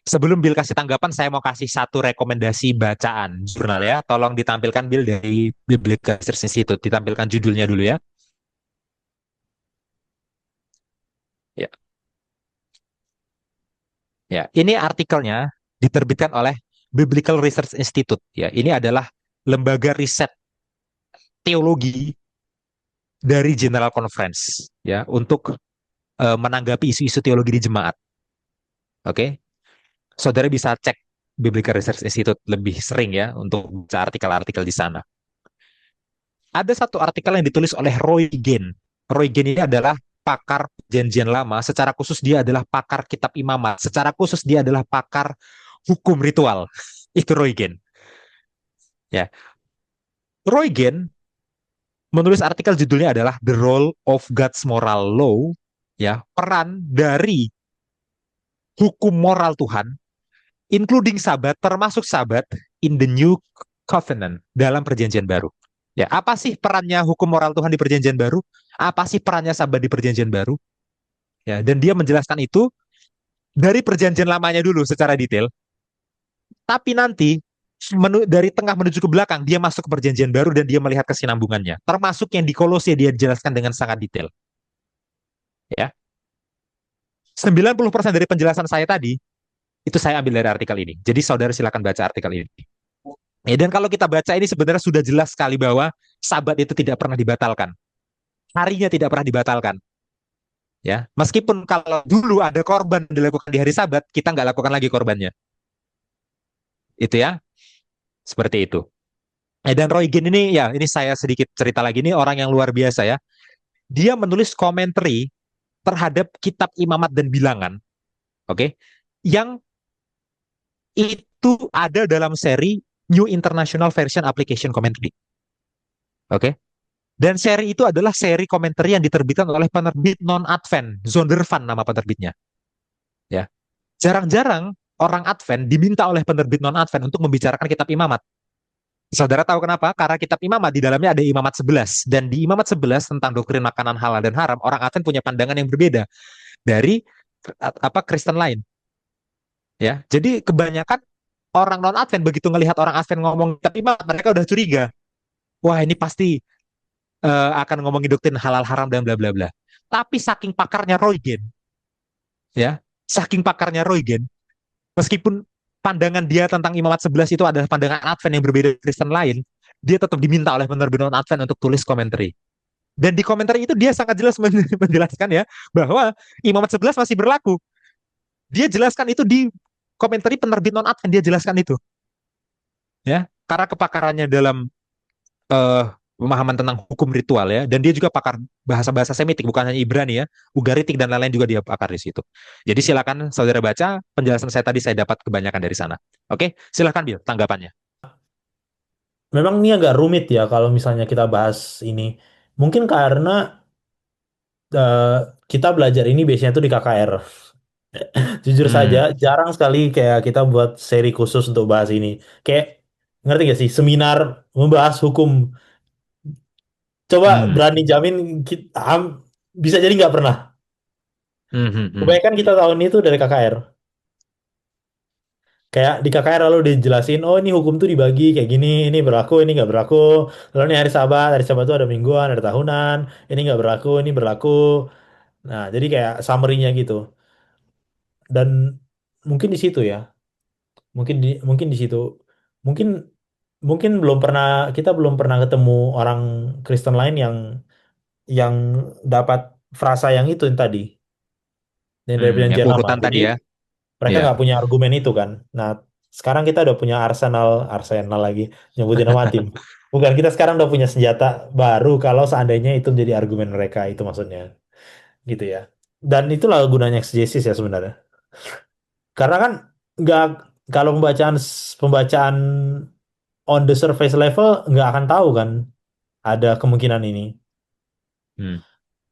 Sebelum Bill kasih tanggapan, saya mau kasih satu rekomendasi bacaan jurnal ya. Tolong ditampilkan Bill dari Biblical Research Institute. Ditampilkan judulnya dulu ya. Ya. Ya, ini artikelnya diterbitkan oleh Biblical Research Institute. Ya, ini adalah lembaga riset teologi dari General Conference ya untuk menanggapi isu-isu teologi di jemaat. Oke, saudara bisa cek Biblical Research Institute lebih sering ya untuk baca artikel-artikel di sana. Ada satu artikel yang ditulis oleh Roy Gain. Roy Gain ini adalah pakar perjanjian lama, secara khusus dia adalah pakar kitab imamat, secara khusus dia adalah pakar hukum ritual. Itu Roy Gain. Ya, Roy Gain menulis artikel judulnya adalah The Role of God's Moral Law, ya, peran dari hukum moral Tuhan, including Sabat, termasuk Sabat in the New Covenant dalam Perjanjian Baru. Ya, apa sih perannya hukum moral Tuhan di Perjanjian Baru? Apa sih perannya Sabat di Perjanjian Baru? Ya, dan dia menjelaskan itu dari Perjanjian Lamanya dulu secara detail, tapi nanti dari tengah menuju ke belakang dia masuk ke Perjanjian Baru dan dia melihat kesinambungannya, termasuk yang di Kolose dia jelaskan dengan sangat detail. Ya, 90% dari penjelasan saya tadi itu saya ambil dari artikel ini. Jadi saudara silakan baca artikel ini. Ya, dan kalau kita baca ini sebenarnya sudah jelas sekali bahwa Sabat itu tidak pernah dibatalkan. Harinya tidak pernah dibatalkan. Ya, meskipun kalau dulu ada korban dilakukan di hari Sabat, kita nggak lakukan lagi korbannya. Itu ya, seperti itu. Dan Roy Ginn ini ya, ini saya sedikit cerita lagi, ini orang yang luar biasa ya. Dia menulis komentari terhadap kitab Imamat dan Bilangan, oke, okay, yang itu ada dalam seri New International Version Application Commentary. Oke. Okay? Dan seri itu adalah seri komentari yang diterbitkan oleh penerbit non-Advent, Zondervan nama penerbitnya. Ya. Jarang-jarang orang Advent diminta oleh penerbit non-Advent untuk membicarakan kitab Imamat. Saudara tahu kenapa? Karena kitab Imamat di dalamnya ada Imamat 11 dan di Imamat 11 tentang doktrin makanan halal dan haram, orang Advent punya pandangan yang berbeda dari Kristen lain. Ya. Jadi kebanyakan orang non-Advent begitu ngelihat orang Advent ngomong kitab Imamat, mereka udah curiga. Wah, ini pasti akan ngomongin doktrin halal haram dan bla bla bla. Tapi saking pakarnya Roy Gen, ya, saking pakarnya Roy Gen, meskipun pandangan dia tentang Imamat 11 itu adalah pandangan Advent yang berbeda dari Kristen lain, dia tetap diminta oleh penerbit non Advent untuk tulis komentari. Dan di komentari itu dia sangat jelas menjelaskan ya bahwa Imamat 11 masih berlaku. Dia jelaskan itu di komentari penerbit non Advent, dia jelaskan itu. Ya, karena kepakarannya dalam pemahaman tentang hukum ritual ya, dan dia juga pakar bahasa-bahasa Semitik, bukan hanya Ibrani ya, Ugaritik dan lain-lain juga dia pakar di situ. Jadi silakan saudara baca penjelasan saya tadi, saya dapat kebanyakan dari sana. Oke, silakan Bill tanggapannya. Memang ini agak rumit ya kalau misalnya kita bahas ini. Mungkin karena eh, kita belajar ini biasanya tuh di KKR. Jujur saja, Hmm, jarang sekali kayak kita buat seri khusus untuk bahas ini. Kayak, ngerti gak sih, seminar membahas hukum. Coba hmm, berani jamin kita, bisa jadi nggak pernah. hmm, hmm, hmm, Kebanyakan kita tahun itu dari KKR. Kayak di KKR lalu dijelasin, oh ini hukum tuh dibagi kayak gini, ini berlaku, ini nggak berlaku. Lalu ini hari Sabat tuh ada mingguan, ada tahunan, ini nggak berlaku, ini berlaku. Nah, jadi kayak summary-nya gitu. Dan mungkin di situ ya, mungkin di situ, mungkin mungkin kita belum pernah ketemu orang Kristen lain yang dapat frasa yang itu yang tadi, yang dari yang perjanjian lama. urutan Jadi tadi ya. mereka Iya. nggak punya argumen itu kan. Nah, sekarang kita udah punya Arsenal, Arsenal lagi, nyebutin nama tim. Bukan, kita sekarang udah punya senjata baru kalau seandainya itu menjadi argumen mereka, itu maksudnya. Gitu ya. Dan itulah gunanya exegesis ya sebenarnya. Karena kan nggak, kalau pembacaan pembacaan on the surface level nggak akan tahu kan ada kemungkinan ini. Hmm,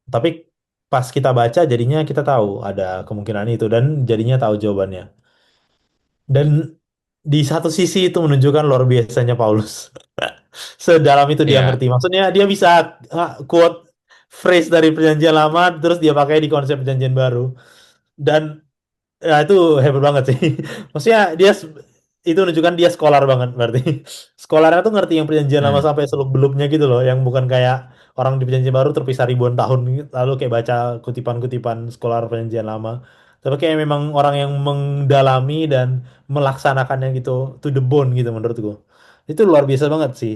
Tapi pas kita baca jadinya kita tahu ada kemungkinan itu dan jadinya tahu jawabannya. Dan di satu sisi itu menunjukkan luar biasanya Paulus. Sedalam itu dia iya. ngerti. Maksudnya dia bisa quote phrase dari perjanjian lama terus dia pakai di konsep perjanjian baru. Dan ya itu hebat banget sih. Maksudnya itu menunjukkan dia scholar banget berarti. Scholarnya tuh ngerti yang perjanjian lama Hmm, sampai seluk-beluknya gitu loh, yang bukan kayak orang di perjanjian baru terpisah ribuan tahun gitu, lalu kayak baca kutipan-kutipan scholar perjanjian lama. tapi kayak memang orang yang mendalami dan melaksanakannya gitu to the bone gitu menurutku. Itu luar biasa banget sih.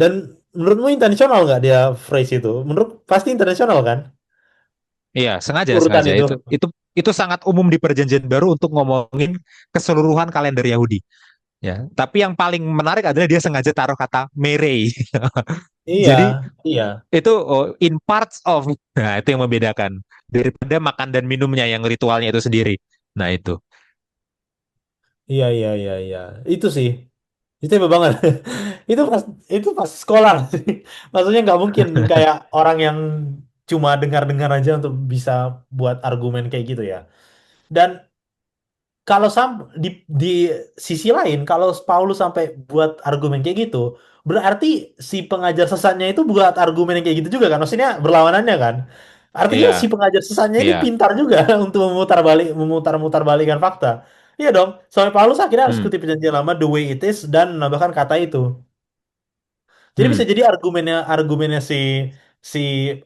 Dan menurutmu internasional nggak dia phrase itu? Menurut pasti internasional kan? Iya, sengaja Urutan sengaja itu. itu sangat umum di Perjanjian Baru untuk ngomongin keseluruhan kalender Yahudi. Ya, tapi yang paling menarik adalah dia sengaja taruh kata Merei. Iya, Jadi iya, itu in parts of, nah itu yang membedakan daripada makan dan minumnya yang ritualnya itu sendiri. Nah itu. iya, iya, iya, iya. Itu sih. Itu hebat banget. Itu pas sekolah sih. Maksudnya nggak mungkin kayak orang yang cuma dengar-dengar aja untuk bisa buat argumen kayak gitu ya. Dan kalau di sisi lain, kalau Paulus sampai buat argumen kayak gitu, berarti si pengajar sesatnya itu buat argumen yang kayak gitu juga kan? Maksudnya berlawanannya kan? Artinya si Iya, pengajar sesatnya ini iya. pintar juga untuk memutar balikan fakta. Iya dong. Sampai Paulus akhirnya harus Hmm, kutip perjanjian lama the way it is dan menambahkan kata itu. Jadi bisa hmm, jadi argumennya si si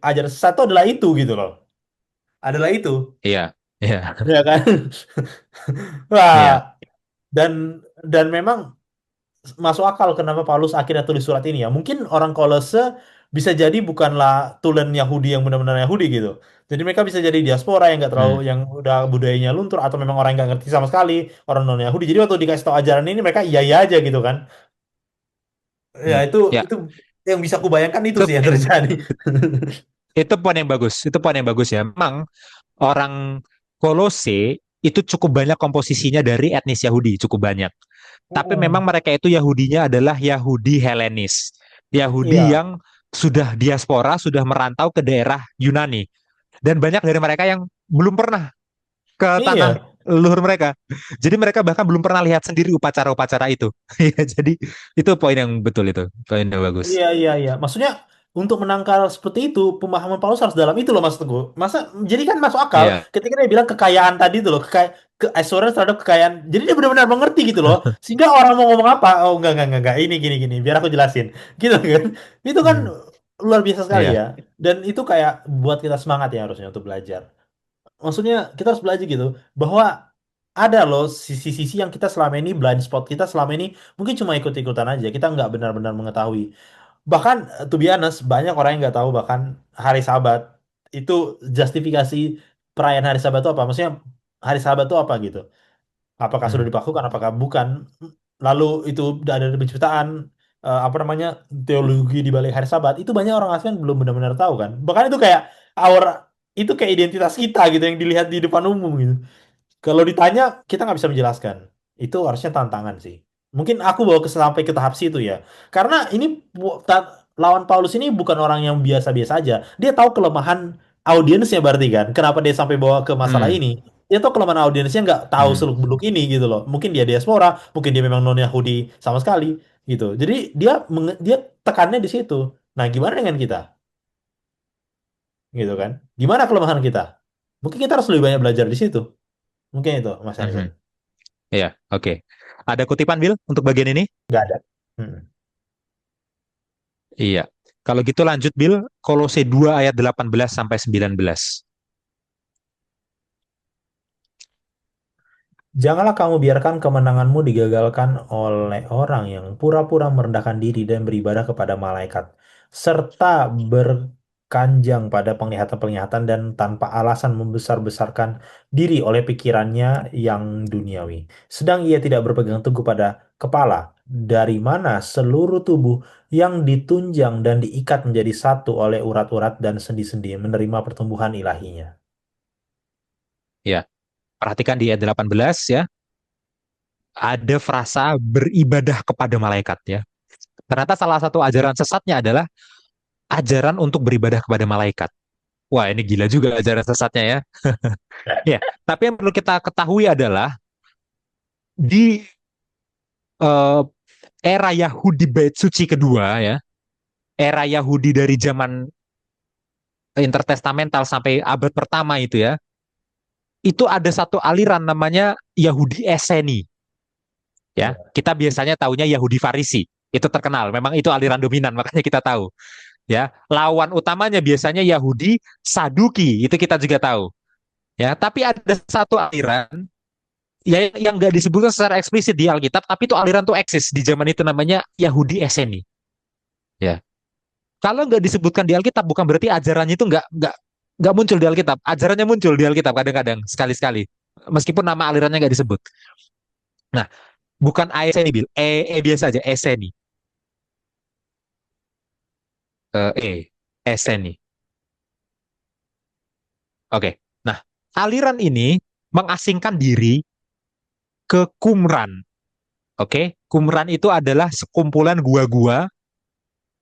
ajar sesat itu adalah itu gitu loh. Adalah itu, iya, iya, ya kan? iya. Wah, dan memang masuk akal kenapa Paulus akhirnya tulis surat ini ya. Mungkin orang Kolose bisa jadi bukanlah tulen Yahudi yang benar-benar Yahudi gitu. Jadi mereka bisa jadi diaspora yang nggak terlalu Hmm, yang udah budayanya luntur atau memang orang yang nggak ngerti sama sekali orang non Yahudi. Jadi waktu dikasih tahu ajaran ini mereka iya iya aja gitu kan. Ya hmm. Ya, itu yang bisa kubayangkan itu itu sih yang poin, terjadi. itu poin yang bagus. Itu poin yang bagus ya. Memang orang Kolose itu cukup banyak komposisinya dari etnis Yahudi, cukup banyak. Tapi memang Mm-mm. mereka itu Yahudinya adalah Yahudi Helenis. Yahudi Iya, yang sudah diaspora, sudah merantau ke daerah Yunani. Dan banyak dari mereka yang belum pernah ke tanah iya, leluhur mereka. Jadi mereka bahkan belum pernah lihat sendiri upacara-upacara itu. Ya, jadi itu poin yang betul itu, poin yang bagus. iya, iya, iya. Maksudnya untuk menangkal seperti itu, pemahaman Paulus harus dalam itu loh Mas Teguh. Masa, jadi kan masuk akal Iya. ketika dia bilang kekayaan tadi itu loh, assurance terhadap kekayaan. Jadi dia benar-benar mengerti gitu loh. Sehingga orang mau ngomong apa, oh enggak, ini gini gini, biar aku jelasin. Gitu kan. Itu kan Hmm. luar biasa sekali Iya. ya. Dan itu kayak buat kita semangat ya harusnya untuk belajar. Maksudnya kita harus belajar gitu bahwa ada loh sisi-sisi yang kita selama ini blind spot kita selama ini mungkin cuma ikut-ikutan aja kita nggak benar-benar mengetahui bahkan to be honest banyak orang yang nggak tahu bahkan hari Sabat itu justifikasi perayaan hari Sabat itu apa maksudnya hari Sabat itu apa gitu apakah sudah Hmm. dipakukan apakah bukan lalu itu udah ada penciptaan apa namanya teologi di balik hari Sabat itu banyak orang asing belum benar-benar tahu kan bahkan itu kayak our itu kayak identitas kita gitu yang dilihat di depan umum gitu kalau ditanya kita nggak bisa menjelaskan itu harusnya tantangan sih mungkin aku bawa sampai ke tahap situ ya karena ini lawan Paulus ini bukan orang yang biasa-biasa aja dia tahu kelemahan audiensnya berarti kan kenapa dia sampai bawa ke masalah Hmm. ini dia tahu kelemahan audiensnya nggak tahu Hmm. seluk beluk ini gitu loh mungkin dia diaspora mungkin dia memang non Yahudi sama sekali gitu jadi dia tekannya di situ nah gimana dengan kita gitu kan gimana kelemahan kita mungkin kita harus lebih banyak belajar di situ mungkin itu Mas Hmm. Henrikson Iya, oke. Ada kutipan, Bill, untuk bagian ini? nggak ada. Hmm. Iya. Kalau gitu lanjut, Bill. Kolose 2 ayat 18 sampai 19. Janganlah kamu biarkan kemenanganmu digagalkan oleh orang yang pura-pura merendahkan diri dan beribadah kepada malaikat, serta berkanjang pada penglihatan-penglihatan dan tanpa alasan membesar-besarkan diri oleh pikirannya yang duniawi. Sedang ia tidak berpegang teguh pada kepala, dari mana seluruh tubuh yang ditunjang dan diikat menjadi satu oleh urat-urat dan sendi-sendi menerima pertumbuhan ilahinya. Ya, perhatikan di ayat 18 ya. Ada frasa beribadah kepada malaikat ya. Ternyata salah satu ajaran sesatnya adalah ajaran untuk beribadah kepada malaikat. Wah, ini gila juga ajaran sesatnya ya. Ya, tapi yang perlu kita ketahui adalah di eh, era Yahudi Bait Suci kedua ya, era Yahudi dari zaman intertestamental sampai abad pertama itu ya, itu ada satu aliran namanya Yahudi Eseni ya. Iya. Kita biasanya taunya Yahudi Farisi. Itu terkenal, memang itu aliran dominan, makanya kita tahu ya. Lawan utamanya biasanya Yahudi Saduki, itu kita juga tahu Ya, tapi ada satu aliran ya yang nggak disebutkan secara eksplisit di Alkitab, tapi itu aliran tuh eksis di zaman itu, namanya Yahudi Eseni. Ya, kalau nggak disebutkan di Alkitab bukan berarti ajarannya itu nggak muncul di Alkitab. Ajarannya muncul di Alkitab kadang-kadang sekali-sekali, meskipun nama alirannya nggak disebut. Nah, bukan Eseni, Bil. Biasa aja, Eseni. Eseni. Oke. Nah, aliran ini mengasingkan diri ke Qumran. Oke, Qumran itu adalah sekumpulan gua-gua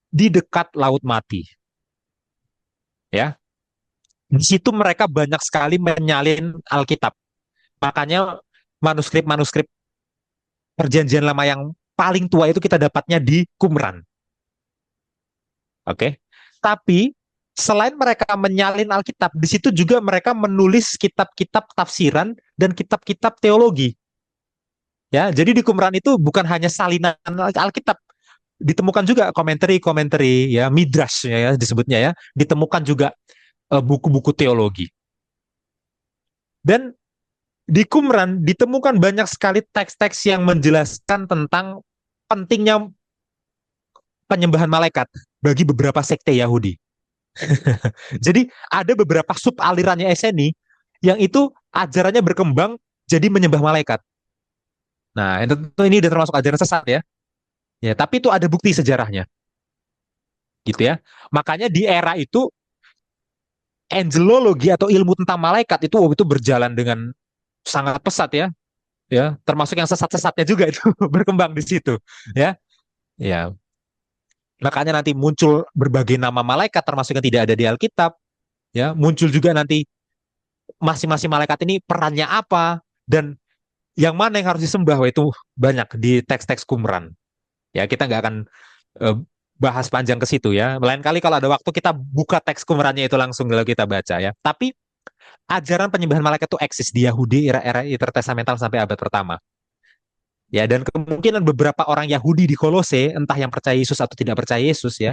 di dekat Laut Mati. Ya, di situ mereka banyak sekali menyalin Alkitab. Makanya manuskrip-manuskrip Perjanjian Lama yang paling tua itu kita dapatnya di Qumran. Oke, tapi selain mereka menyalin Alkitab, di situ juga mereka menulis kitab-kitab tafsiran dan kitab-kitab teologi. Ya, jadi di Qumran itu bukan hanya salinan Alkitab, ditemukan juga komentari-komentari ya, midrash ya disebutnya ya, ditemukan juga buku-buku teologi. Dan di Qumran ditemukan banyak sekali teks-teks yang menjelaskan tentang pentingnya penyembahan malaikat bagi beberapa sekte Yahudi. Jadi ada beberapa sub alirannya Eseni yang itu ajarannya berkembang jadi menyembah malaikat. Nah, tentu ini udah termasuk ajaran sesat ya. Ya, tapi itu ada bukti sejarahnya, gitu ya. Makanya di era itu angelologi atau ilmu tentang malaikat itu berjalan dengan sangat pesat ya, termasuk yang sesat-sesatnya juga itu berkembang di situ, ya, ya. Makanya nanti muncul berbagai nama malaikat termasuk yang tidak ada di Alkitab, ya. Muncul juga nanti masing-masing malaikat ini perannya apa dan yang mana yang harus disembah. Wah, itu banyak di teks-teks Qumran. Ya, kita nggak akan eh, bahas panjang ke situ ya. Lain kali kalau ada waktu kita buka teks Qumrannya itu langsung kalau kita baca ya. Tapi ajaran penyembahan malaikat itu eksis di Yahudi era-era intertestamental sampai abad pertama. Ya, dan kemungkinan beberapa orang Yahudi di Kolose, entah yang percaya Yesus atau tidak percaya Yesus ya,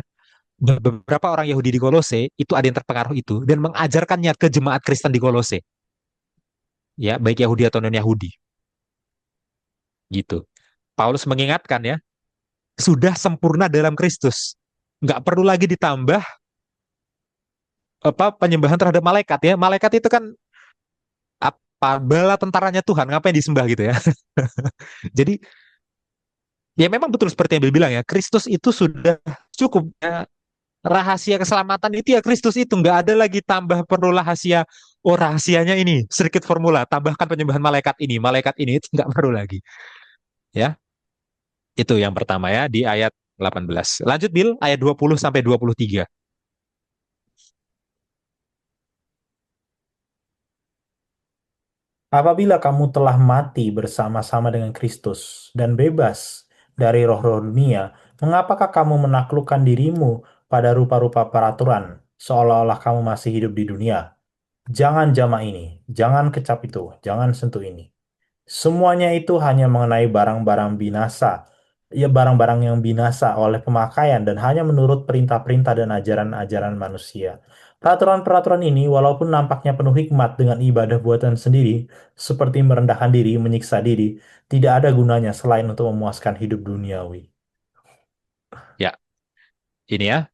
beberapa orang Yahudi di Kolose itu ada yang terpengaruh itu dan mengajarkannya ke jemaat Kristen di Kolose. Ya, baik Yahudi atau non-Yahudi. Gitu. Paulus mengingatkan ya, sudah sempurna dalam Kristus. Nggak perlu lagi ditambah apa penyembahan terhadap malaikat ya. Malaikat itu kan apa bala tentaranya Tuhan, ngapain disembah gitu ya. Jadi ya memang betul seperti yang Bill bilang ya, Kristus itu sudah cukup ya. Rahasia keselamatan itu ya Kristus itu, nggak ada lagi tambah perlu rahasia. Oh, rahasianya ini sedikit formula, tambahkan penyembahan malaikat ini itu nggak perlu lagi. Ya, itu yang pertama ya di ayat 18. Lanjut Bill, ayat 20 sampai 23. Apabila kamu telah mati bersama-sama dengan Kristus dan bebas dari roh-roh dunia, mengapakah kamu menaklukkan dirimu pada rupa-rupa peraturan, seolah-olah kamu masih hidup di dunia? Jangan jama ini, jangan kecap itu, jangan sentuh ini. Semuanya itu hanya mengenai barang-barang binasa, ya barang-barang yang binasa oleh pemakaian dan hanya menurut perintah-perintah dan ajaran-ajaran manusia. Peraturan-peraturan ini walaupun nampaknya penuh hikmat dengan ibadah buatan sendiri, seperti merendahkan diri, menyiksa diri, tidak ada gunanya selain untuk memuaskan hidup duniawi. Ya, ini ya.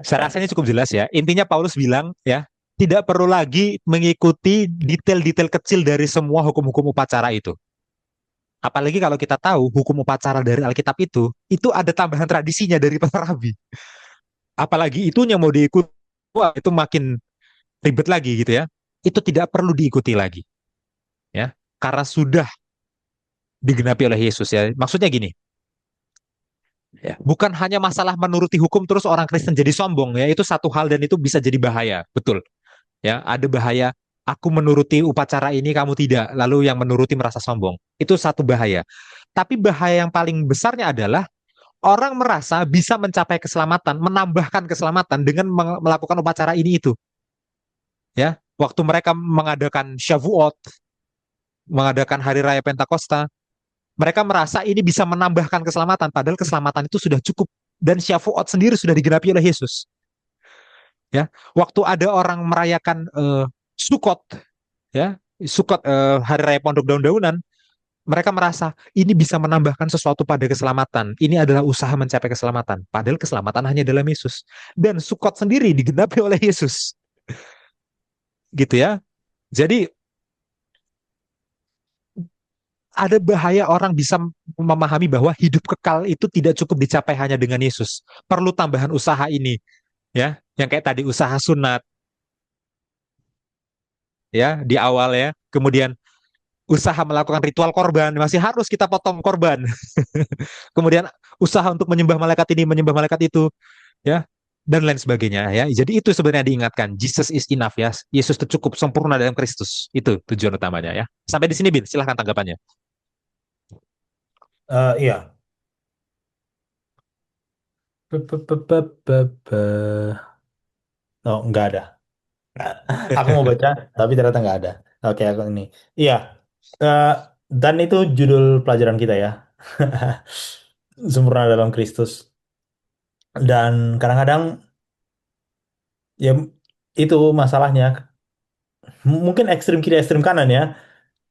Saya rasanya cukup jelas ya. Intinya Paulus bilang ya, tidak perlu lagi mengikuti detail-detail kecil dari semua hukum-hukum upacara itu. Apalagi kalau kita tahu hukum upacara dari Alkitab itu ada tambahan tradisinya dari para rabi. Apalagi itunya mau diikuti, wah, itu makin ribet lagi gitu ya. Itu tidak perlu diikuti lagi, ya, karena sudah digenapi oleh Yesus ya. Maksudnya gini, ya, bukan hanya masalah menuruti hukum terus orang Kristen jadi sombong ya. Itu satu hal dan itu bisa jadi bahaya, betul. Ya, ada bahaya. Aku menuruti upacara ini, kamu tidak. Lalu yang menuruti merasa sombong. Itu satu bahaya. Tapi bahaya yang paling besarnya adalah orang merasa bisa mencapai keselamatan, menambahkan keselamatan dengan melakukan upacara ini itu. Ya, waktu mereka mengadakan Shavuot, mengadakan hari raya Pentakosta, mereka merasa ini bisa menambahkan keselamatan, padahal keselamatan itu sudah cukup dan Shavuot sendiri sudah digenapi oleh Yesus. Ya, waktu ada orang merayakan Sukot, ya, Sukot, hari raya Pondok Daun-Daunan, mereka merasa ini bisa menambahkan sesuatu pada keselamatan. Ini adalah usaha mencapai keselamatan. Padahal keselamatan hanya dalam Yesus. Dan Sukot sendiri digenapi oleh Yesus. Gitu ya. Jadi ada bahaya orang bisa memahami bahwa hidup kekal itu tidak cukup dicapai hanya dengan Yesus. Perlu tambahan usaha ini, ya. Yang kayak tadi usaha sunat, ya, di awal ya. Kemudian usaha melakukan ritual korban, masih harus kita potong korban. Kemudian usaha untuk menyembah malaikat ini, menyembah malaikat itu, ya, dan lain sebagainya ya. Jadi itu sebenarnya diingatkan, Jesus is enough ya. Yesus itu cukup sempurna dalam Kristus. Itu tujuan utamanya ya. Sampai di sini Bin, silahkan tanggapannya. Iya. Oh, nggak ada. Aku mau baca, tapi ternyata nggak ada. Oke, aku ini. Iya. Eh, dan itu judul pelajaran kita ya. Sempurna dalam Kristus. Dan kadang-kadang ya itu masalahnya. Mungkin ekstrim kiri, ekstrim kanan ya.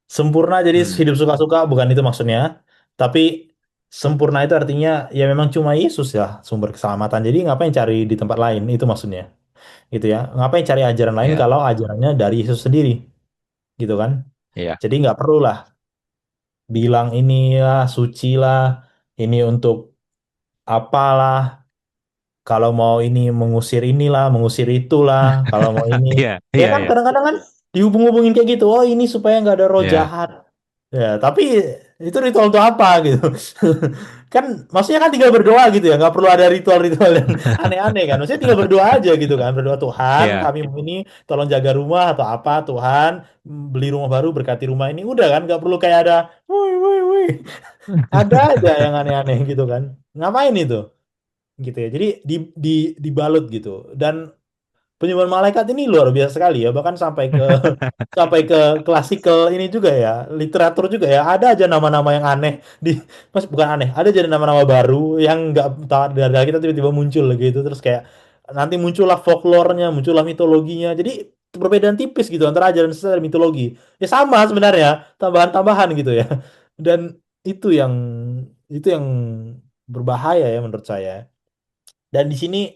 Sempurna jadi Hmm, hidup suka-suka, bukan itu maksudnya. Tapi sempurna itu artinya ya memang cuma Yesus ya sumber keselamatan. Jadi ngapain cari di tempat lain, itu maksudnya. Gitu ya. Ngapain cari ajaran lain ya, kalau ajarannya dari Yesus sendiri, gitu kan? ya, Jadi nggak perlu lah bilang inilah suci lah, ini untuk apalah. Kalau mau ini mengusir inilah, mengusir itulah. Kalau mau ini, iya, ya iya, kan iya, kadang-kadang kan dihubung-hubungin kayak gitu. Oh ini supaya nggak ada roh iya, jahat. Ya, tapi itu ritual itu apa gitu? Kan maksudnya kan tinggal berdoa gitu ya, nggak perlu ada ritual-ritual yang aneh-aneh kan. Maksudnya tinggal berdoa aja gitu kan. Berdoa Tuhan, iya. kami mau ini, tolong jaga rumah atau apa Tuhan, beli rumah baru, berkati rumah ini. Udah kan, nggak perlu kayak ada, woi woi woi, ada aja yang aneh-aneh gitu kan. Ngapain itu? Gitu ya. Jadi di dibalut gitu. Dan penyembahan malaikat ini luar biasa sekali ya, bahkan sampai ke klasikal ini juga ya, literatur juga ya. Ada aja nama-nama yang aneh di mas bukan aneh, ada aja nama-nama baru yang nggak tahu dari kita tiba-tiba muncul gitu, terus kayak nanti muncullah folklornya, muncullah mitologinya. Jadi perbedaan tipis gitu antara ajaran sesat dan mitologi. Ya sama sebenarnya, tambahan-tambahan gitu ya. Dan itu yang itu yang berbahaya ya menurut saya. Dan di sini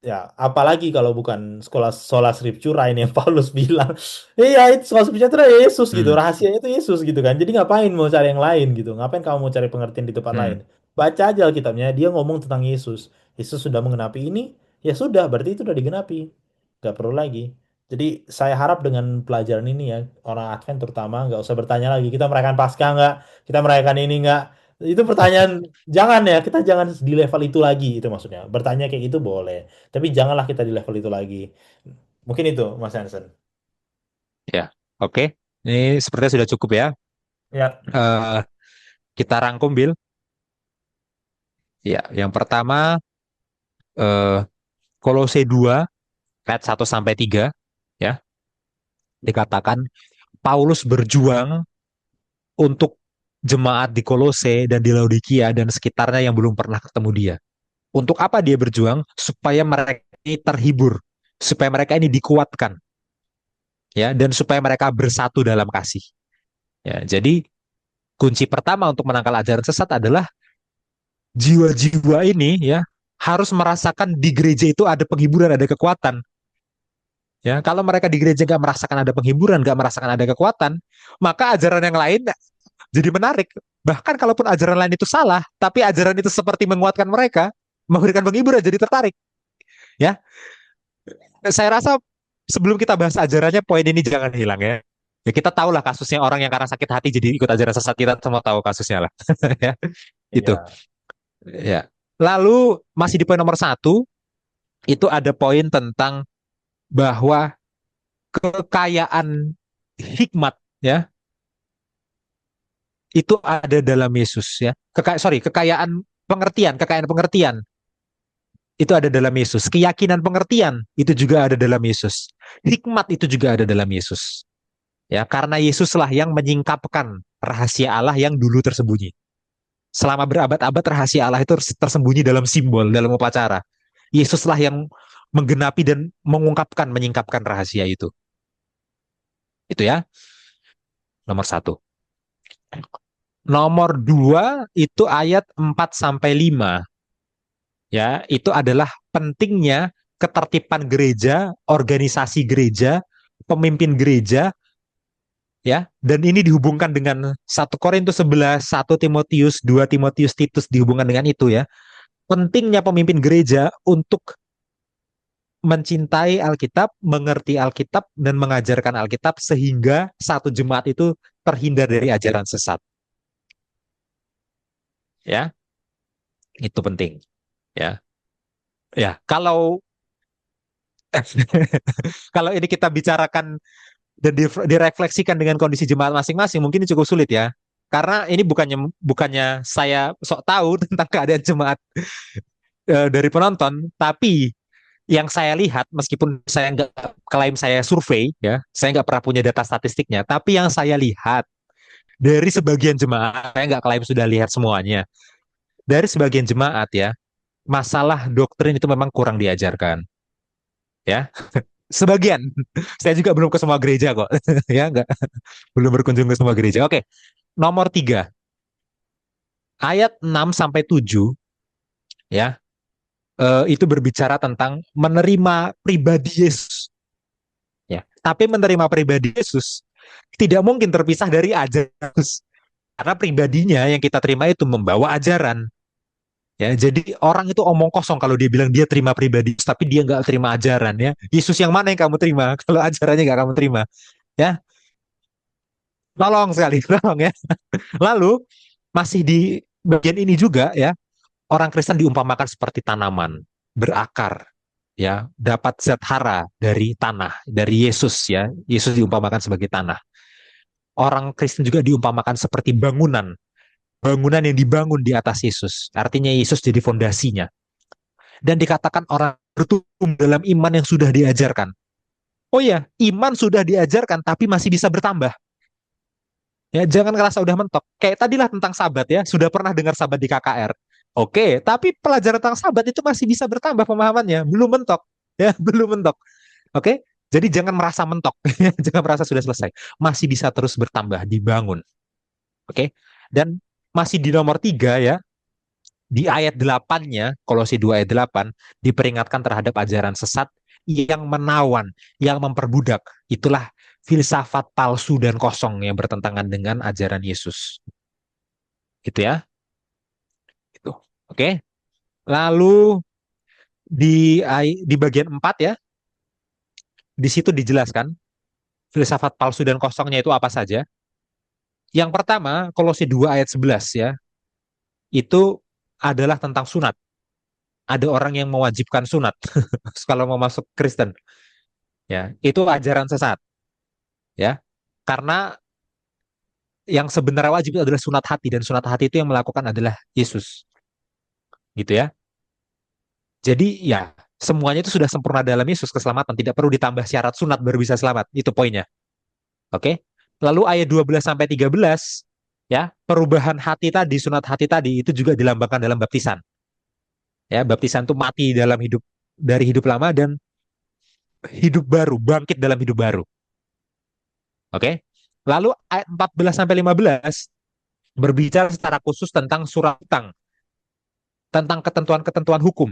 ya, apalagi kalau bukan sekolah sola scriptura ini yang Paulus bilang. Iya, itu sola scriptura itu Yesus gitu. Hmm, Rahasianya itu Yesus gitu kan. Jadi ngapain mau cari yang lain gitu? Ngapain kamu mau cari pengertian di tempat lain? hmm, Baca aja Alkitabnya, dia ngomong tentang Yesus. Yesus sudah mengenapi ini, ya sudah, berarti itu udah digenapi. Gak perlu lagi. Jadi saya harap dengan pelajaran ini ya, orang Advent terutama nggak usah bertanya lagi, kita merayakan Paskah nggak? Kita merayakan ini nggak? Itu pertanyaan, jangan ya, kita jangan di level itu lagi, itu maksudnya. Bertanya kayak gitu boleh. Tapi janganlah kita di level itu lagi. Mungkin itu, Mas Hansen. ya. Oke, ini sepertinya sudah cukup ya. Ya, Eh, kita rangkum, Bill. Ya, yang pertama, eh, Kolose 2 ayat 1 sampai 3 ya, dikatakan Paulus berjuang untuk jemaat di Kolose dan di Laodikia dan sekitarnya yang belum pernah ketemu dia. Untuk apa dia berjuang? Supaya mereka ini terhibur, supaya mereka ini dikuatkan, ya, dan supaya mereka bersatu dalam kasih. Ya, jadi kunci pertama untuk menangkal ajaran sesat adalah jiwa-jiwa ini ya harus merasakan di gereja itu ada penghiburan, ada kekuatan. Ya, kalau mereka di gereja nggak merasakan ada penghiburan, nggak merasakan ada kekuatan, maka ajaran yang lain jadi menarik. Bahkan kalaupun ajaran lain itu salah, tapi ajaran itu seperti menguatkan mereka, memberikan penghiburan, jadi tertarik. Ya, saya rasa sebelum kita bahas ajarannya, poin ini jangan hilang ya. Ya kita tahu lah kasusnya orang yang karena sakit hati jadi ikut ajaran sesat, kita semua tahu kasusnya lah. Ya, itu. iya. Ya. Lalu masih di poin nomor satu, itu ada poin tentang bahwa kekayaan hikmat ya itu ada dalam Yesus ya. Kekayaan pengertian itu ada dalam Yesus. Keyakinan pengertian itu juga ada dalam Yesus. Hikmat itu juga ada dalam Yesus. Ya, karena Yesuslah yang menyingkapkan rahasia Allah yang dulu tersembunyi. Selama berabad-abad rahasia Allah itu tersembunyi dalam simbol, dalam upacara. Yesuslah yang menggenapi dan mengungkapkan, menyingkapkan rahasia itu. Itu ya, nomor satu. Nomor dua itu ayat 4 sampai 5. Ya, itu adalah pentingnya ketertiban gereja, organisasi gereja, pemimpin gereja, ya. Dan ini dihubungkan dengan 1 Korintus 11, 1 Timotius, 2 Timotius, Titus, dihubungkan dengan itu ya. Pentingnya pemimpin gereja untuk mencintai Alkitab, mengerti Alkitab, dan mengajarkan Alkitab sehingga satu jemaat itu terhindar dari ajaran sesat. Ya, itu penting. Ya, ya. Kalau kalau ini kita bicarakan dan direfleksikan dengan kondisi jemaat masing-masing, mungkin ini cukup sulit ya. Karena ini bukannya bukannya saya sok tahu tentang keadaan jemaat dari penonton, tapi yang saya lihat, meskipun saya nggak klaim saya survei, ya, saya nggak pernah punya data statistiknya, tapi yang saya lihat dari sebagian jemaat, saya nggak klaim sudah lihat semuanya, dari sebagian jemaat ya, masalah doktrin itu memang kurang diajarkan, ya. Sebagian, saya juga belum ke semua gereja kok, ya, nggak, belum berkunjung ke semua gereja. Oke, nomor 3, ayat 6 sampai 7, ya, itu berbicara tentang menerima pribadi Yesus. Ya. Tapi menerima pribadi Yesus tidak mungkin terpisah dari ajaran Yesus. Karena pribadinya yang kita terima itu membawa ajaran. Ya, jadi orang itu omong kosong kalau dia bilang dia terima pribadi Yesus, tapi dia nggak terima ajaran ya. Yesus yang mana yang kamu terima kalau ajarannya nggak kamu terima? Ya, tolong sekali, tolong ya. Lalu masih di bagian ini juga ya, orang Kristen diumpamakan seperti tanaman berakar, ya, dapat zat hara dari tanah, dari Yesus ya. Yesus diumpamakan sebagai tanah. Orang Kristen juga diumpamakan seperti bangunan, bangunan yang dibangun di atas Yesus. Artinya Yesus jadi fondasinya. Dan dikatakan orang bertumbuh dalam iman yang sudah diajarkan. Oh ya, iman sudah diajarkan tapi masih bisa bertambah. Ya, jangan ngerasa udah mentok. Kayak tadilah tentang sabat ya, sudah pernah dengar sabat di KKR. Oke, tapi pelajaran tentang sabat itu masih bisa bertambah pemahamannya, belum mentok. Ya, belum mentok. Oke? Jadi jangan merasa mentok, jangan merasa sudah selesai. Masih bisa terus bertambah, dibangun. Oke? Dan masih di nomor 3 ya, di ayat 8-nya, Kolose 2 ayat 8, diperingatkan terhadap ajaran sesat yang menawan, yang memperbudak. Itulah filsafat palsu dan kosong yang bertentangan dengan ajaran Yesus. Gitu ya. Itu. Oke. Lalu di bagian 4 ya, di situ dijelaskan filsafat palsu dan kosongnya itu apa saja. Yang pertama, Kolose 2 ayat 11 ya, itu adalah tentang sunat. Ada orang yang mewajibkan sunat kalau mau masuk Kristen. Ya, itu ajaran sesat. Ya, karena yang sebenarnya wajib itu adalah sunat hati, dan sunat hati itu yang melakukan adalah Yesus. Gitu ya. Jadi ya, semuanya itu sudah sempurna dalam Yesus keselamatan, tidak perlu ditambah syarat sunat baru bisa selamat. Itu poinnya. Oke. Lalu ayat 12 sampai 13 ya, perubahan hati tadi, sunat hati tadi itu juga dilambangkan dalam baptisan. Ya, baptisan itu mati dalam hidup dari hidup lama dan hidup baru, bangkit dalam hidup baru. Oke. Lalu ayat 14 sampai 15 berbicara secara khusus tentang surat hutang, tentang ketentuan-ketentuan hukum.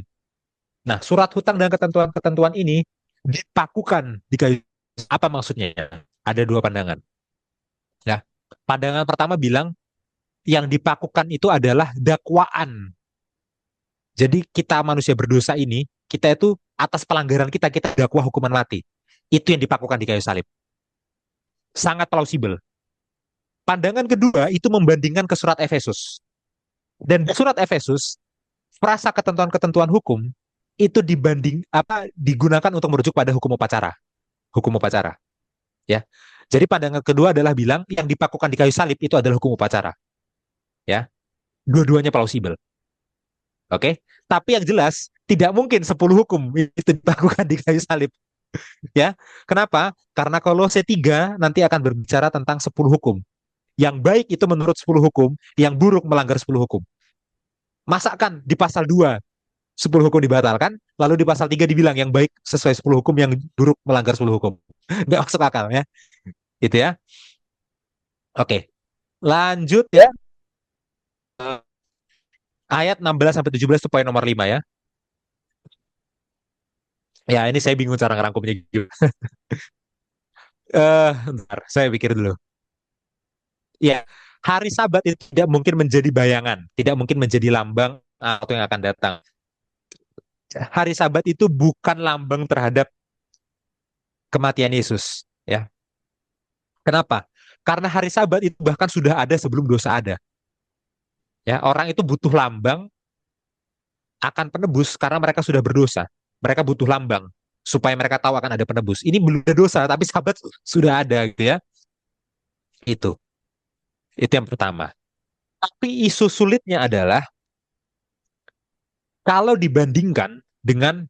Nah, surat hutang dan ketentuan-ketentuan ini dipakukan di kayu. Apa maksudnya? Ada dua pandangan. Ya. Pandangan pertama bilang yang dipakukan itu adalah dakwaan. Jadi kita manusia berdosa ini, kita itu atas pelanggaran kita dakwa hukuman mati. Itu yang dipakukan di kayu salib. Sangat plausibel. Pandangan kedua itu membandingkan ke surat Efesus. Dan di surat Efesus, frasa ketentuan-ketentuan hukum itu digunakan untuk merujuk pada hukum upacara, ya. Jadi pandangan kedua adalah bilang yang dipakukan di kayu salib itu adalah hukum upacara, ya. Dua-duanya plausibel. Oke, tapi yang jelas tidak mungkin 10 hukum itu dipakukan di kayu salib, ya. Kenapa? Karena Kolose 3 nanti akan berbicara tentang 10 hukum. Yang baik itu menurut 10 hukum, yang buruk melanggar 10 hukum. Masakan di pasal 2 10 hukum dibatalkan, lalu di pasal 3 dibilang yang baik sesuai 10 hukum, yang buruk melanggar 10 hukum. Nggak masuk akal ya. Itu ya. Oke, lanjut ya. Ayat 16 sampai 17 itu poin nomor 5 ya. Ya, ini saya bingung cara ngerangkumnya gitu. Bentar, saya pikir dulu. Ya, hari Sabat itu tidak mungkin menjadi bayangan, tidak mungkin menjadi lambang atau yang akan datang. Hari Sabat itu bukan lambang terhadap kematian Yesus, ya. Kenapa? Karena hari Sabat itu bahkan sudah ada sebelum dosa ada. Ya, orang itu butuh lambang akan penebus karena mereka sudah berdosa. Mereka butuh lambang supaya mereka tahu akan ada penebus. Ini belum ada dosa, tapi Sabat sudah ada gitu ya. Itu. Itu yang pertama. Tapi isu sulitnya adalah kalau dibandingkan dengan,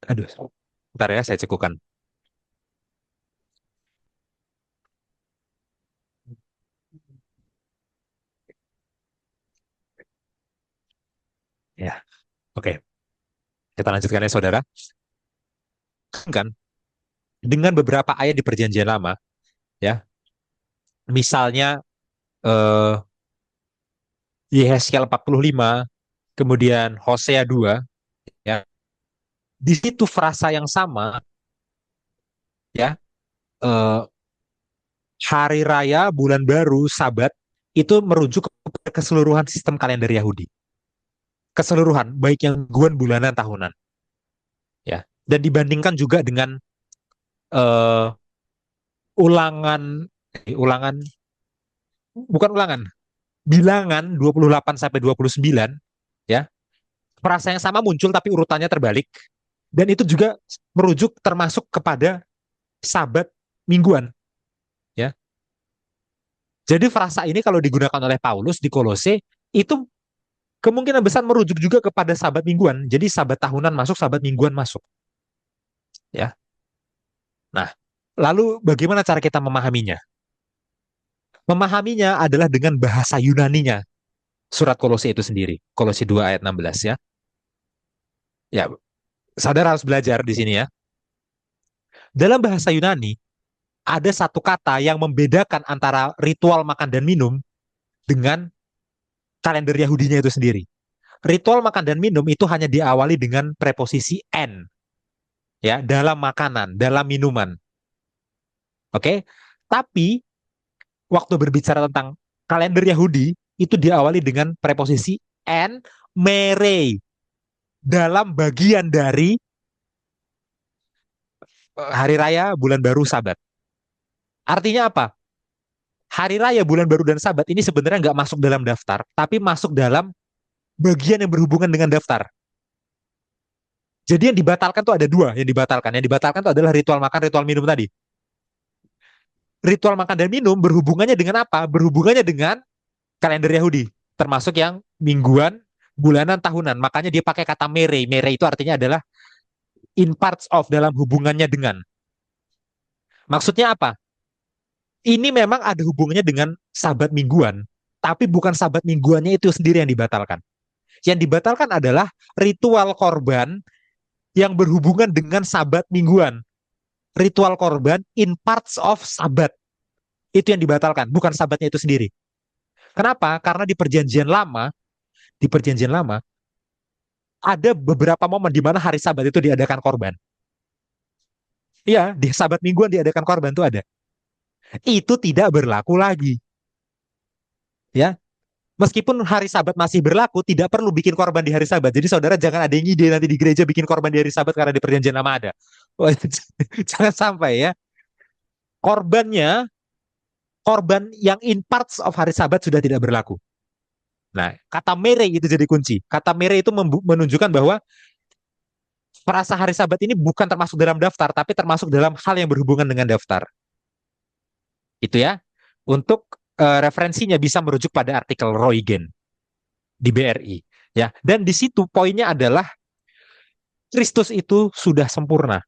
aduh, bentar ya saya cekukan. Ya, oke. Kita lanjutkan ya saudara. Kan dengan beberapa ayat di Perjanjian Lama, ya, misalnya eh, Yehezkiel 45, kemudian Hosea 2, ya, di situ frasa yang sama, ya, eh, hari raya, bulan baru, Sabat itu merujuk ke keseluruhan sistem kalender Yahudi, keseluruhan, baik yang mingguan, bulanan, tahunan, ya, dan dibandingkan juga dengan eh, ulangan, ulangan, bukan ulangan, bilangan 28 sampai 29, ya, frasa yang sama muncul tapi urutannya terbalik, dan itu juga merujuk termasuk kepada Sabat mingguan, ya. Jadi frasa ini kalau digunakan oleh Paulus di Kolose itu kemungkinan besar merujuk juga kepada Sabat mingguan. Jadi Sabat tahunan masuk, Sabat mingguan masuk, ya. Nah, lalu bagaimana cara kita memahaminya? Memahaminya adalah dengan bahasa Yunaninya surat Kolose itu sendiri. Kolose 2 ayat 16 ya. Ya, saudara harus belajar di sini ya. Dalam bahasa Yunani ada satu kata yang membedakan antara ritual makan dan minum dengan kalender Yahudinya itu sendiri. Ritual makan dan minum itu hanya diawali dengan preposisi "n", ya, dalam makanan, dalam minuman. Oke? Tapi waktu berbicara tentang kalender Yahudi itu diawali dengan preposisi "n", mere, dalam bagian dari hari raya, bulan baru, Sabat. Artinya apa? Hari raya, bulan baru, dan Sabat ini sebenarnya nggak masuk dalam daftar, tapi masuk dalam bagian yang berhubungan dengan daftar. Jadi yang dibatalkan tuh ada dua yang dibatalkan. Yang dibatalkan tuh adalah ritual makan, ritual minum tadi. Ritual makan dan minum berhubungannya dengan apa? Berhubungannya dengan kalender Yahudi, termasuk yang mingguan, bulanan, tahunan. Makanya dia pakai kata mere. Mere itu artinya adalah in parts of, dalam hubungannya dengan. Maksudnya apa? Ini memang ada hubungannya dengan Sabat mingguan, tapi bukan Sabat mingguannya itu sendiri yang dibatalkan. Yang dibatalkan adalah ritual korban yang berhubungan dengan Sabat mingguan. Ritual korban in parts of Sabat. Itu yang dibatalkan, bukan Sabatnya itu sendiri. Kenapa? Karena di perjanjian lama ada beberapa momen di mana hari Sabat itu diadakan korban. Iya, di Sabat mingguan diadakan korban itu ada. Itu tidak berlaku lagi, ya. Meskipun hari Sabat masih berlaku, tidak perlu bikin korban di hari Sabat. Jadi saudara jangan ada yang ide nanti di gereja bikin korban di hari Sabat karena di perjanjian lama ada. Jangan sampai ya. Korbannya, korban yang in parts of hari Sabat sudah tidak berlaku. Nah, kata mere itu jadi kunci. Kata mere itu menunjukkan bahwa perasa hari Sabat ini bukan termasuk dalam daftar, tapi termasuk dalam hal yang berhubungan dengan daftar. Itu ya. Untuk referensinya bisa merujuk pada artikel Roygen di BRI. Ya, dan di situ poinnya adalah Kristus itu sudah sempurna.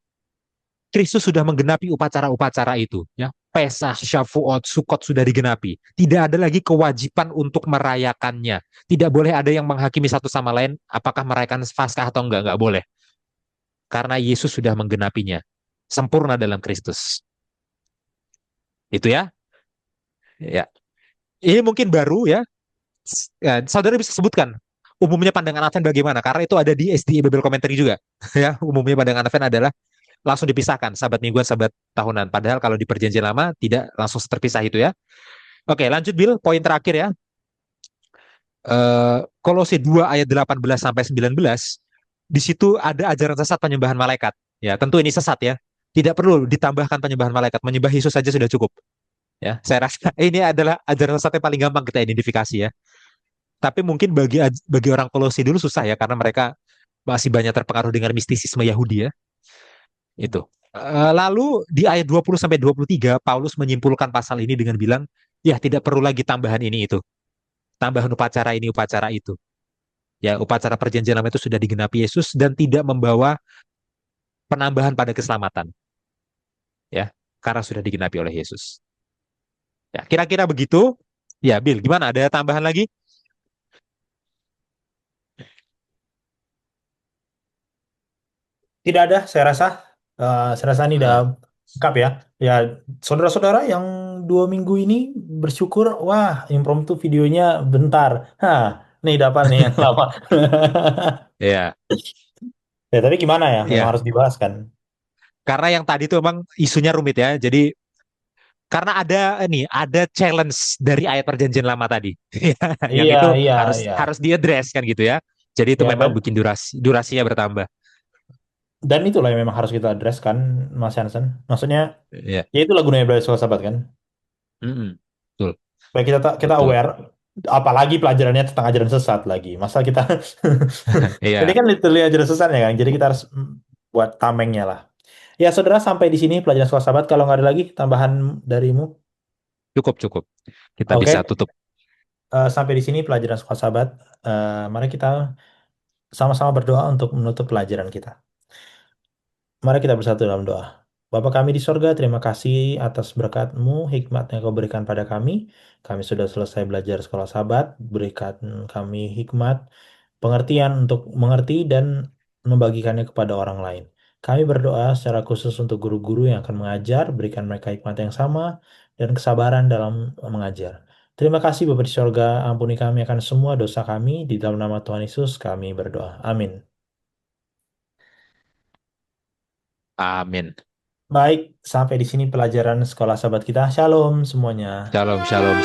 Kristus sudah menggenapi upacara-upacara itu. Ya, Pesah, Syafuot, Sukot sudah digenapi. Tidak ada lagi kewajiban untuk merayakannya. Tidak boleh ada yang menghakimi satu sama lain apakah merayakan Paskah atau enggak boleh. Karena Yesus sudah menggenapinya. Sempurna dalam Kristus. Itu ya. Ya. Ini mungkin baru ya. Saudara bisa sebutkan umumnya pandangan Advent bagaimana? Karena itu ada di SDI Bible Commentary juga. Ya, umumnya pandangan Advent adalah langsung dipisahkan, sabat mingguan, sabat tahunan. Padahal kalau di perjanjian lama tidak langsung terpisah itu ya. Oke, lanjut Bill, poin terakhir ya. Kolose 2 ayat 18 sampai 19, di situ ada ajaran sesat penyembahan malaikat. Ya, tentu ini sesat ya. Tidak perlu ditambahkan penyembahan malaikat, menyembah Yesus saja sudah cukup. Ya, saya rasa ini adalah ajaran sesat yang paling gampang kita identifikasi ya. Tapi mungkin bagi orang Kolose dulu susah ya karena mereka masih banyak terpengaruh dengan mistisisme Yahudi ya. Itu. Lalu di ayat 20 sampai 23 Paulus menyimpulkan pasal ini dengan bilang, ya tidak perlu lagi tambahan ini itu. Tambahan upacara ini, upacara itu. Ya, upacara perjanjian lama itu sudah digenapi Yesus dan tidak membawa penambahan pada keselamatan. Ya, karena sudah digenapi oleh Yesus. Ya, kira-kira begitu. Ya, Bill, gimana? Ada tambahan lagi? Tidak ada, saya rasa ini udah Heeh. lengkap ya. Ya, saudara-saudara yang 2 minggu ini bersyukur, wah, impromptu videonya bentar. Hah, nih dapat nih yang lama. Ya, Ya, tapi gimana ya? Memang ya. harus dibahas kan. Karena yang tadi itu memang isunya rumit ya. Jadi karena ada challenge dari ayat perjanjian lama tadi. Yang Iya, itu iya, harus iya. harus diadres kan gitu ya. Jadi itu Ya, memang bikin durasinya bertambah. dan itulah yang memang harus kita address kan, Mas Hansen. Maksudnya, Ya. ya itu lagu gunanya belajar soal sahabat kan. Mm-mm. Betul, Supaya kita betul. aware, apalagi pelajarannya tentang ajaran sesat lagi. Masa kita, ini Iya, kan literally ajaran sesatnya kan, jadi kita harus buat tamengnya lah. Ya, saudara, sampai di sini pelajaran soal sahabat. Kalau nggak ada lagi tambahan darimu, cukup cukup. Kita bisa oke. tutup. Sampai di sini pelajaran soal sahabat. Mari kita sama-sama berdoa untuk menutup pelajaran kita. Mari kita bersatu dalam doa. Bapa kami di sorga, terima kasih atas berkat-Mu, hikmat yang Kau berikan pada kami. Kami sudah selesai belajar sekolah Sabat, berikan kami hikmat, pengertian untuk mengerti dan membagikannya kepada orang lain. Kami berdoa secara khusus untuk guru-guru yang akan mengajar, berikan mereka hikmat yang sama dan kesabaran dalam mengajar. Terima kasih Bapa di sorga, ampuni kami akan semua dosa kami. Di dalam nama Tuhan Yesus kami berdoa. Amin. Amin. Baik, sampai di sini pelajaran sekolah sahabat kita. Shalom semuanya. Shalom, shalom.